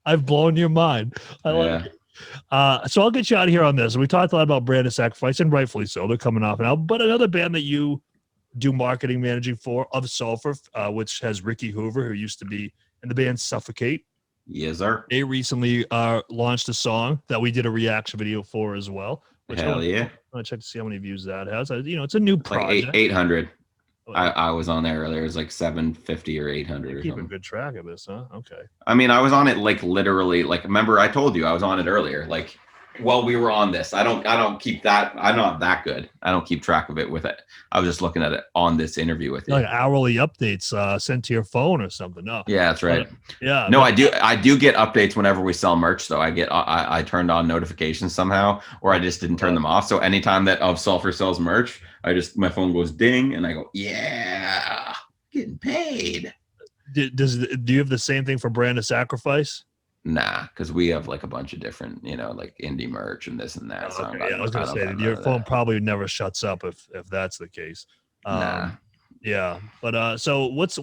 I've blown your mind. I like Yeah. it. So I'll get you out of here on this. We talked a lot about Brand of Sacrifice, and rightfully so. They're coming off now. But another band that you do marketing managing for of Sulfur, which has Ricky Hoover, who used to be in the band Suffocate. Yes, sir. They recently launched a song that we did a reaction video for as well. Which Hell yeah. I'm gonna check to see how many views that has. It's a new It's like project. 800. I was on there earlier. It was like 750 or 800 or Keeping something. good track of this, huh? Okay. I mean, I was on it like literally, like remember I told you I was on it earlier. Like while we were on this. I don't keep that. I'm not that good. I don't keep track of it with it. I was just looking at it on this interview with you. Like hourly updates sent to your phone or something. No. Yeah, that's right. Yeah. No, I do get updates whenever we sell merch though. I turned on notifications somehow, or I just didn't turn them off. So anytime that of Sulfur sells merch, my phone goes ding and I go, yeah, getting paid. Do you have the same thing for Brand of Sacrifice? Nah, because we have like a bunch of different, like indie merch and this and that. So okay. I was gonna say your phone probably never shuts up if that's the case. Nah. Yeah, but so what's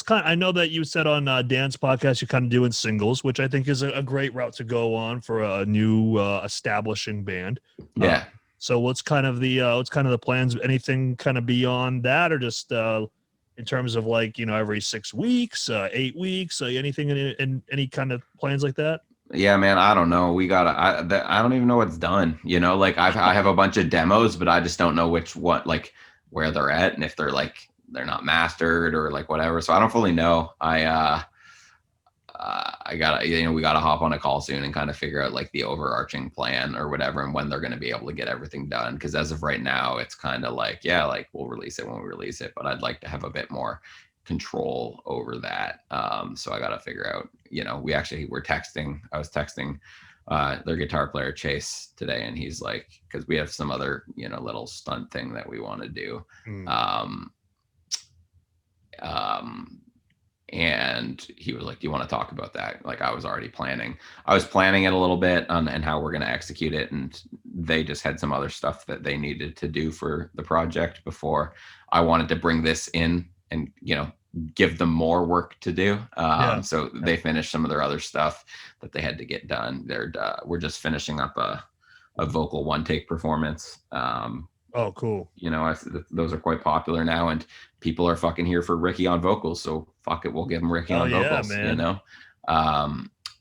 kind? I know that you said on Dan's podcast you're kind of doing singles, which I think is a great route to go on for a new establishing band. Yeah. So what's kind of the plans? Anything kind of beyond that, or just in terms of like every 6 weeks, 8 weeks, anything in any kind of plans like that? Yeah, man, I don't know. I don't even know what's done. Like I have a bunch of demos, but I just don't know where they're at and if they're not mastered or like whatever. So I don't fully know. I gotta, we gotta hop on a call soon and kind of figure out like the overarching plan or whatever and when they're going to be able to get everything done. Cause as of right now, it's kind of like, yeah, like we'll release it when we release it, but I'd like to have a bit more control over that. So I got to figure out, we're texting. I was texting their guitar player Chase today, and he's like, because we have some other little stunt thing that we want to do. And he was like, do you want to talk about that? Like I was planning it a little bit and how we're going to execute it, and they just had some other stuff that they needed to do for the project before I wanted to bring this in and give them more work to do. So they finished some of their other stuff that they had to get done. We're just finishing up a vocal one take performance. Oh, cool. Those are quite popular now, and people are fucking here for Ricky on vocals. So fuck it, we'll give him Ricky on vocals. Man.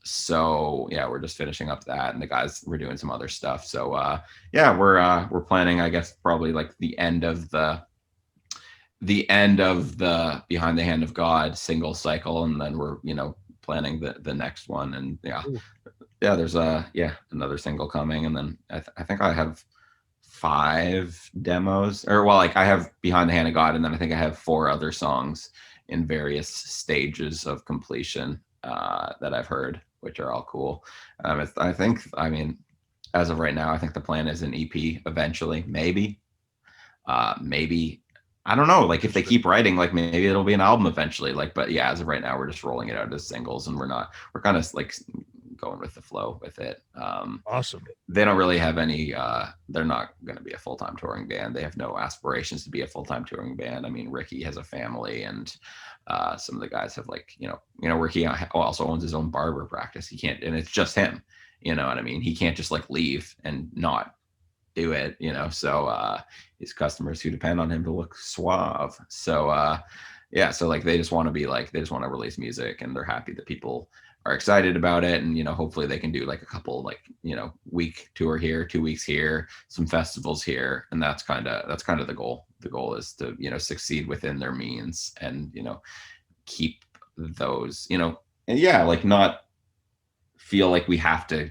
So yeah, we're just finishing up that, and the guys we're doing some other stuff. So yeah, we're planning, I guess, probably like the end of the Behind the Hand of God single cycle, and then we're planning the next one, and there's another single coming, and then I think I have 5 demos, or well, like I have Behind the Hand of God, and then I think I have 4 other songs in various stages of completion that I've heard, which are all cool. I mean, as of right now, I think the plan is an EP eventually, maybe I don't know, like if they keep writing, like maybe it'll be an album eventually, but yeah, as of right now, we're just rolling it out as singles, and we're kind of like going with the flow with it. Awesome. They don't really have any, they're not going to be a full-time touring band. They have no aspirations to be a full-time touring band. I mean, Ricky has a family, and some of the guys have Ricky also owns his own barber practice. He can't, and it's just him, you know what I mean? He can't just like leave and not do it, so his customers who depend on him to look suave. So so like they just want to release music, and they're happy that people are excited about it, and hopefully they can do like a couple week tour here, 2 weeks here, some festivals here, and that's kind of the goal. The goal is to succeed within their means, and keep those and like not feel like we have to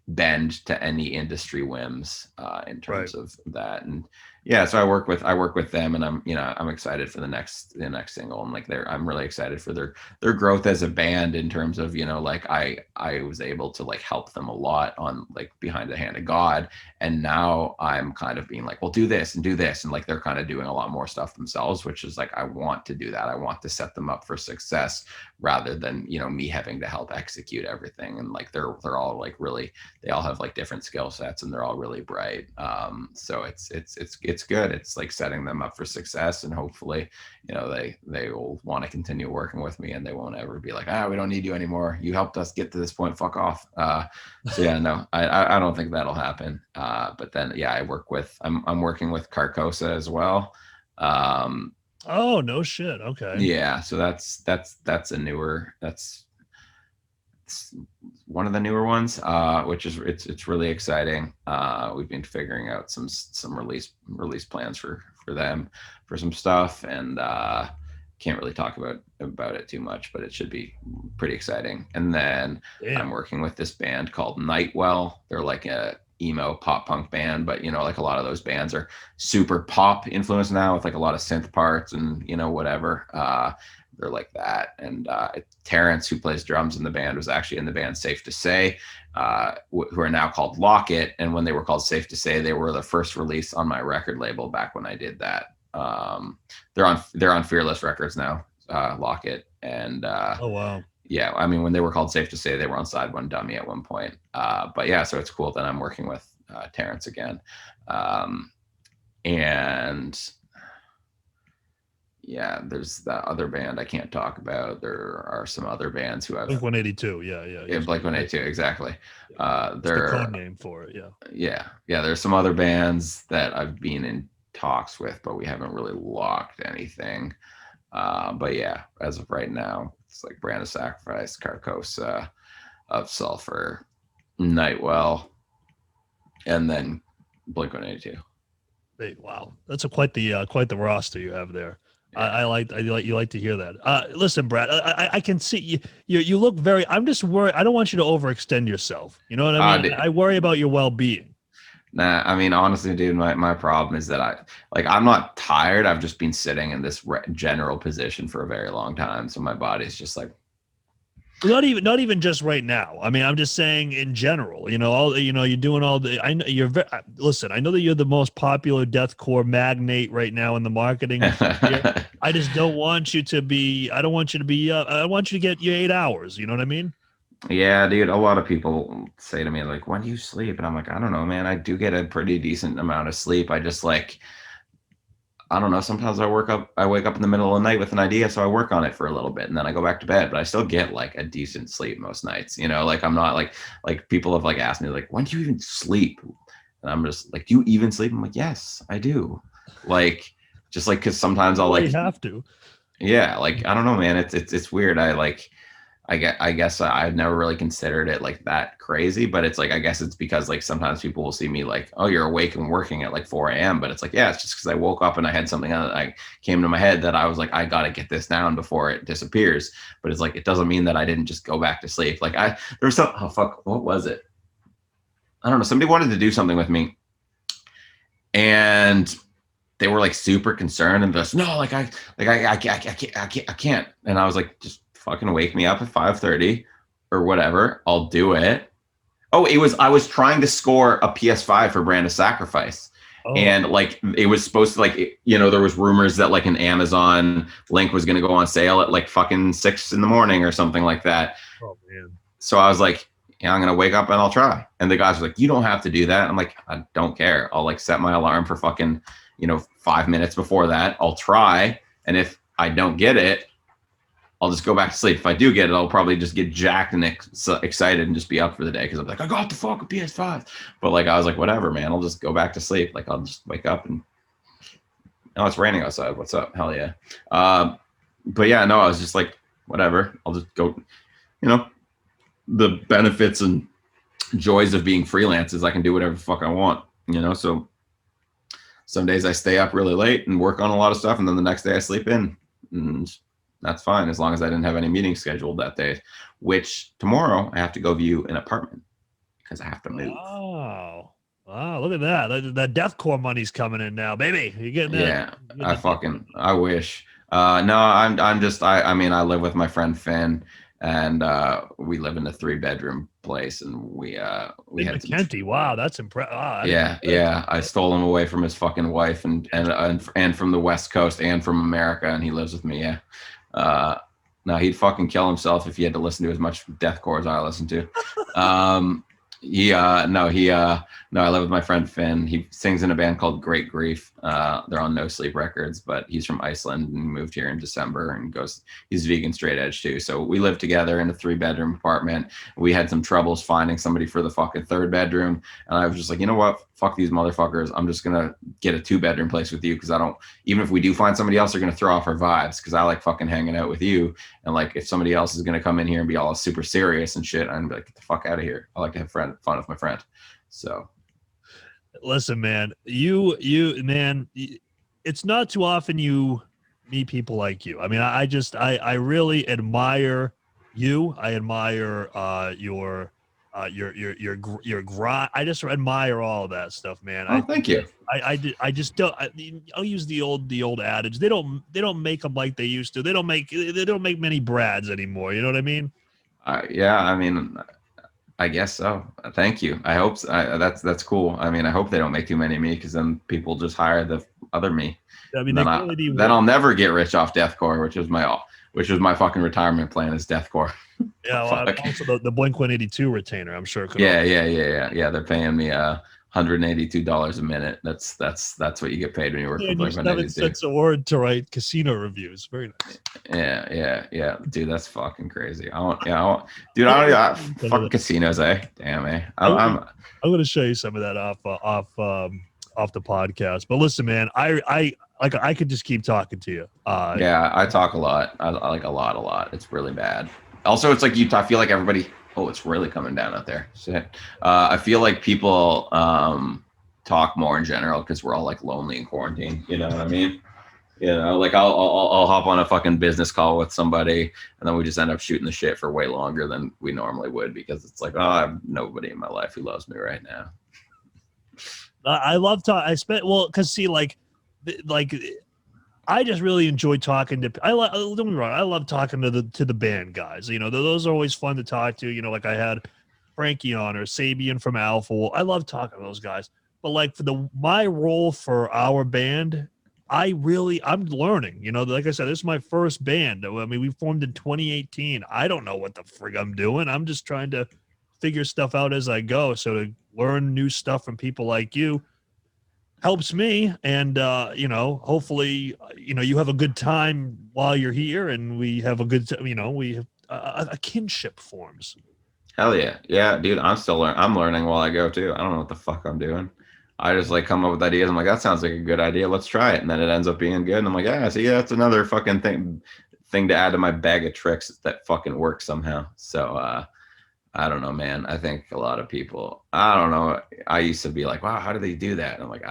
bend to any industry whims in Right. terms of that. And yeah, so I work with them, and I'm excited for the next single, and like I'm really excited for their growth as a band in terms of, like I was able to like help them a lot on like Behind the Hand of God, and now I'm kind of being like, well, do this, and like they're kind of doing a lot more stuff themselves, which is like I want to do that. I want to set them up for success rather than me having to help execute everything. And like they're all like really, they all have like different skill sets, and they're all really bright. So it's good. It's like setting them up for success, and hopefully they will want to continue working with me, and they won't ever be like, we don't need you anymore, you helped us get to this point, fuck off. So yeah, no, I don't think that'll happen. But then yeah, I'm working with Carcosa as well. Oh, no shit. Okay. Yeah, so that's a newer, that's one of the newer ones, which is it's really exciting. We've been figuring out some release plans for them for some stuff, and can't really talk about it too much, but it should be pretty exciting. And then Damn. I'm working with this band called Nightwell. They're like a emo pop punk band, but like a lot of those bands are super pop influenced now with like a lot of synth parts and whatever. They're like that. And Terrence, who plays drums in the band, was actually in the band Safe to Say, who are now called Locket. And when they were called Safe to Say, they were the first release on my record label back when I did that. They're on Fearless Records now, Locket. And Oh wow. yeah, I mean, when they were called Safe to Say, they were on Side One Dummy at one point. But yeah, so it's cool that I'm working with Terrence again. And yeah, there's that other band I can't talk about. There are some other bands who have Blink-182. Yeah. Blink-182, exactly. It's the code name for it. Yeah. Yeah. There's some other bands that I've been in talks with, but we haven't really locked anything. But yeah, as of right now, it's like Brand of Sacrifice, Carcosa, of Sulfur, Nightwell, and then Blink-182. Hey, wow, that's quite the roster you have there. Yeah. I like you like to hear that. Listen, Brad, I can see you look very. I'm just worried. I don't want you to overextend yourself. You know what I mean? I worry about your well-being. Nah, I mean, honestly, dude, my problem is that I'm not tired. I've just been sitting in this general position for a very long time. So my body's just like, not even just right now. I mean, I'm just saying in general, you're doing all the, I know listen, I know that you're the most popular deathcore magnate right now in the marketing. I just don't want you to be, I want you to get your 8 hours. You know what I mean? Yeah, dude, a lot of people say to me like, when do you sleep? And I'm like, I don't know, man. I do get a pretty decent amount of sleep. I just like, I don't know. Sometimes I wake up in the middle of the night with an idea, so I work on it for a little bit, and then I go back to bed. But I still get like a decent sleep most nights. Like I'm not like people have like asked me like, when do you even sleep? And I'm just like, do you even sleep? I'm like, yes, I do. Like, just like, because sometimes I'll like have to. Yeah, like I don't know, man. It's weird. I guess I've never really considered it like that crazy, but it's like, I guess it's because like sometimes people will see me like, oh, you're awake and working at like 4 a.m. But it's like, yeah, it's just because I woke up and I had something that I came to my head that I was like, I got to get this down before it disappears. But it's like, it doesn't mean that I didn't just go back to sleep. Like there was some, oh fuck, what was it? I don't know. Somebody wanted to do something with me and they were like super concerned and just, no, I can't. And I was like, just fucking wake me up at 5:30 or whatever. I'll do it. Oh, I was trying to score a PS5 for Brand of Sacrifice. Oh. And like, it was supposed to like, there was rumors that like an Amazon link was going to go on sale at like fucking 6 a.m. or something like that. Oh man. So I was like, yeah, I'm going to wake up and I'll try. And the guys were like, you don't have to do that. I'm like, I don't care. I'll like set my alarm for fucking, 5 minutes before that. I'll try. And if I don't get it, I'll just go back to sleep. If I do get it, I'll probably just get jacked and excited and just be up for the day because I'm like, I got the fucking PS5. But like, I was like, whatever, man. I'll just go back to sleep. Like, I'll just wake up and oh, it's raining outside. What's up? Hell yeah. But yeah, no, I was just like, whatever. I'll just go. The benefits and joys of being freelance is I can do whatever the fuck I want. So some days I stay up really late and work on a lot of stuff, and then the next day I sleep in. And that's fine as long as I didn't have any meetings scheduled that day, which tomorrow I have to go view an apartment because I have to move. Oh, wow! Look at that. That deathcore money's coming in now, baby. You getting that? Yeah, I wish. No, I mean, I live with my friend Finn, and we live in a 3-bedroom place, and we Big had some. McKenty. Wow, that's impressive. Wow, Yeah. I stole him away from his fucking wife, and from the West Coast and from America, and he lives with me. Yeah. No, he'd fucking kill himself if he had to listen to as much deathcore as I listen to. No, I live with my friend Finn. He sings in a band called Great Grief. They're on No Sleep Records, but he's from Iceland and moved here in December and he's vegan straight edge too. So we live together in a 3-bedroom apartment. We had some troubles finding somebody for the fucking 3rd bedroom. And I was just like, you know what? Fuck these motherfuckers. I'm just going to get a 2-bedroom place with you. Cause even if we do find somebody else, they're going to throw off our vibes. Cause I like fucking hanging out with you. And like, if somebody else is going to come in here and be all super serious and shit, I'm like, get the fuck out of here. I like to have fun with my friend. So listen, man, man, it's not too often you meet people like you. I mean, I really admire you. I admire your grind. I just admire all of that stuff, man. Thank you. I just don't. I'll use the old adage. They don't make them like they used to. They don't make many Brads anymore. You know what I mean? Yeah, I mean, I guess so. Thank you. I hope that's cool. I mean, I hope they don't make too many of me, because then people just hire the other me. I mean, then I'll never get rich off deathcore, which is my fucking retirement plan is deathcore. Yeah, well, also the Blink-182 retainer, I'm sure. Yeah. They're paying me $182 a minute. That's what you get paid when you work for Blink-182. 7 cents a word to write casino reviews. Very nice. Yeah, dude, that's fucking crazy. Dude, I fucking casinos, eh? Damn, eh? I'm going to show you some of that off the podcast. But listen, man, I could just keep talking to you. Yeah, I talk a lot. I like a lot. It's really bad. Also, it's like I feel like everybody. Oh, it's really coming down out there. Shit. I feel like people talk more in general because we're all like lonely in quarantine. You know what I mean? You know, like I'll hop on a fucking business call with somebody, and then we just end up shooting the shit for way longer than we normally would, because it's like, I have nobody in my life who loves me right now. I love talking. Because see, like I just really enjoy talking to. Don't get me wrong. I love talking to the band guys. You know, those are always fun to talk to. You know, like I had Frankie on or Sabian from Alpha. I love talking to those guys. But like for my role for our band, I'm learning. You know, like I said, this is my first band. I mean, we formed in 2018. I don't know what the frig I'm doing. I'm just trying to figure stuff out as I go. So to learn new stuff from people like you helps me, and you know, hopefully, you know, you have a good time while you're here, and we have a good we have a kinship forms. Hell yeah, dude, I'm learning while I go too. I don't know what the fuck I'm doing. I just like come up with ideas. I'm like, that sounds like a good idea, let's try it, and then it ends up being good, and I'm like, yeah, see, that's another fucking thing to add to my bag of tricks that fucking works somehow. So I don't know, man. I think a lot of people, I don't know. I used to be like, wow, how do they do that? And I'm like,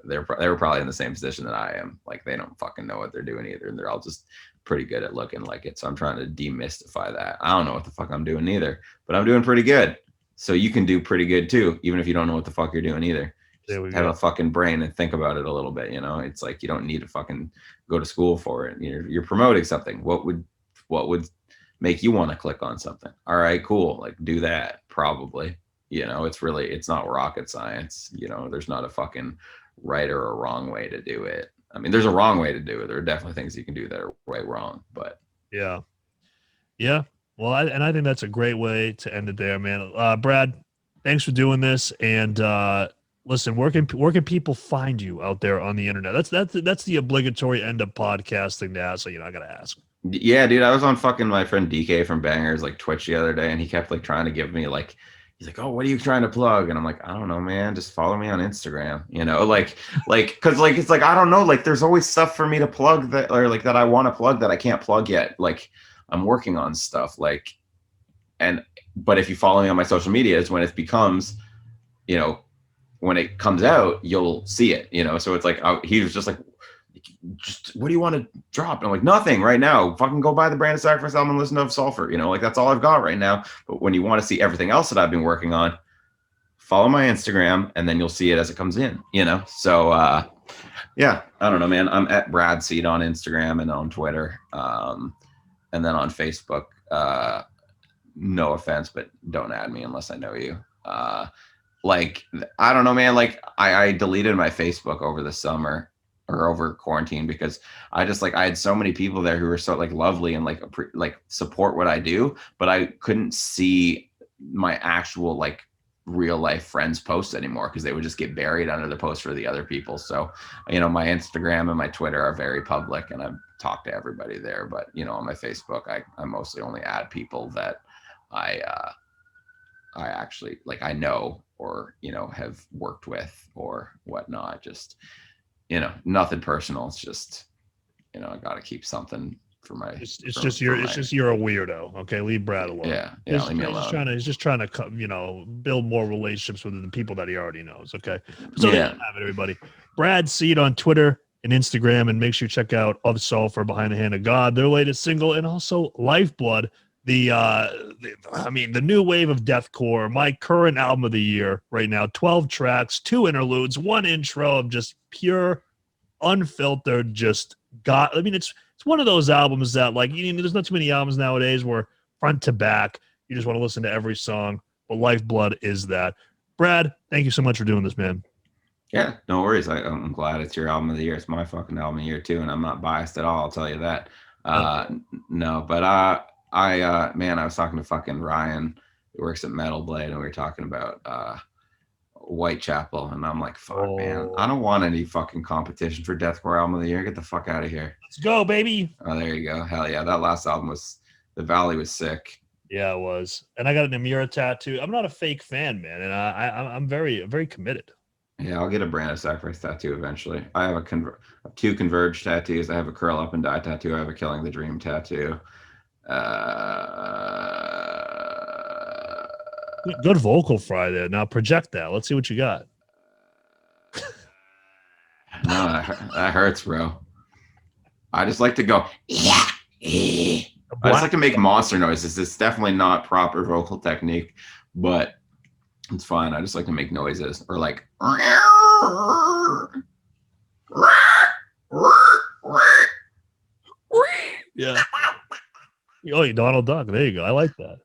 they were probably in the same position that I am. Like, they don't fucking know what they're doing either. And they're all just pretty good at looking like it. So I'm trying to demystify that. I don't know what the fuck I'm doing either, but I'm doing pretty good. So you can do pretty good too, even if you don't know what the fuck you're doing either. Have a fucking brain and think about it a little bit. You know, it's like, you don't need to fucking go to school for it. You're promoting something. What would make you want to click on something? All right, cool. Like, do that. Probably, you know, it's not rocket science. You know, there's not a fucking right or a wrong way to do it. I mean, there's a wrong way to do it. There are definitely things you can do that are way wrong, but yeah. Well, I think that's a great way to end it there, man. Brad, thanks for doing this. And listen, where can people find you out there on the internet? That's the obligatory end of podcasting to ask. So, you know, I gotta ask. Yeah, dude, I was on fucking my friend DK from Bangers like Twitch the other day, and he kept like trying to give me like, he's like, oh, what are you trying to plug? And I'm like, I don't know, man, just follow me on Instagram, you know, like because like it's like, I don't know, like there's always stuff for me to plug that, or like that I want to plug that I can't plug yet. Like I'm working on stuff, like, but if you follow me on my social medias, when it becomes, you know, when it comes out, you'll see it, you know. So it's like, he was just like, just what do you want to drop? And I'm like, nothing right now. Fucking go buy the Brand of Sacrifice album and listen to Sulfur. You know, like that's all I've got right now. But when you want to see everything else that I've been working on, follow my Instagram, and then you'll see it as it comes in, you know? So, yeah, I don't know, man. I'm at Brad Seed on Instagram and on Twitter. And then on Facebook, no offense, but don't add me unless I know you. Like, I don't know, man. Like, I deleted my Facebook over the summer or over quarantine because I just like, I had so many people there who were so like lovely and like support what I do, but I couldn't see my actual like real life friends posts anymore because they would just get buried under the posts for the other people. So, you know, my Instagram and my Twitter are very public and I talk to everybody there, but you know, on my Facebook, I mostly only add people that I actually like, I know, or, you know, have worked with or whatnot. Just, you know, nothing personal. It's just, you know, I got to keep something for my, it's just you're a weirdo. Okay. Leave Brad alone. Yeah. Leave me alone. He's just trying to, you know, build more relationships with the people that he already knows. Okay. So there you have it, everybody. Brad Seed on Twitter and Instagram, and make sure you check out Of Sulfur, Behind the Hand of God, their latest single, and also Lifeblood, the new wave of deathcore, my current album of the year right now. 12 tracks, 2 interludes, 1 intro of just pure, unfiltered, just got. I mean, it's one of those albums that, like, you know, there's not too many albums nowadays where front to back you just want to listen to every song, but Lifeblood is that. Brad, thank you so much for doing this, man. Yeah, no worries. I'm glad it's your album of the year. It's my fucking album of the year too, and I'm not biased at all. I'll tell you that. No, but man, I was talking to fucking Ryan, who works at Metal Blade, and we were talking about Whitechapel, and I'm like, fuck, man, I don't want any fucking competition for Deathcore album of the year. Get the fuck out of here. Let's go, baby. Oh, there you go. Hell yeah, that last album was, The Valley was sick. Yeah, it was, and I got an Amira tattoo. I'm not a fake fan, man, and I'm very, very committed. Yeah, I'll get a Brand of Sacrifice tattoo eventually. I have 2 Converge tattoos. I have a Curl Up and Die tattoo. I have a Killing the Dream tattoo. Good vocal fry there. Now project that. Let's see what you got. No, that hurts, bro. I just like to go, yeah. I just like to make monster noises. It's definitely not proper vocal technique, but it's fine. I just like to make noises, or like, yeah. Oh, you Donald Duck. There you go. I like that.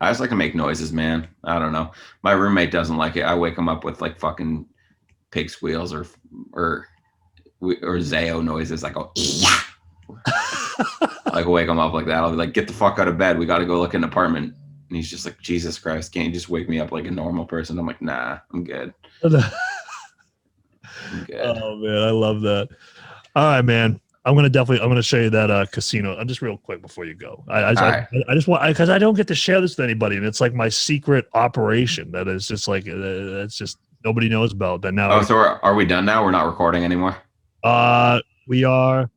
I just like to make noises, man. I don't know. My roommate doesn't like it. I wake him up with like fucking pig squeals or Zayo noises. I go, yeah. Like wake him up like that. I'll be like, get the fuck out of bed. We got to go look at an apartment. And he's just like, Jesus Christ, can't you just wake me up like a normal person? I'm like, nah, I'm good. I'm good. Oh man, I love that. All right, man. I'm gonna show you that casino. Just real quick before you go. I just want, because I don't get to share this with anybody, and it's like my secret operation that is just like that's just nobody knows about that now. Oh, so are we done now? We're not recording anymore. We are.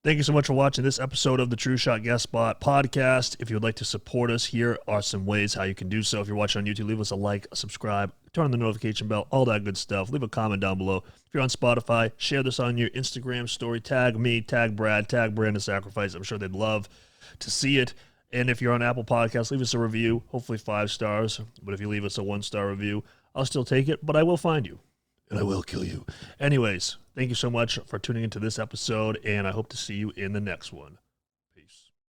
Thank you so much for watching this episode of the TrueShot Guest Spot podcast. If you would like to support us, here are some ways how you can do so. If you're watching on YouTube, leave us a like, a subscribe, turn on the notification bell, all that good stuff. Leave a comment down below. If you're on Spotify, share this on your Instagram story. Tag me, tag Brad, tag Brand of Sacrifice. I'm sure they'd love to see it. And if you're on Apple Podcasts, leave us a review, hopefully 5 stars. But if you leave us a 1-star review, I'll still take it, but I will find you. And I will kill you. Anyways, thank you so much for tuning into this episode, and I hope to see you in the next one.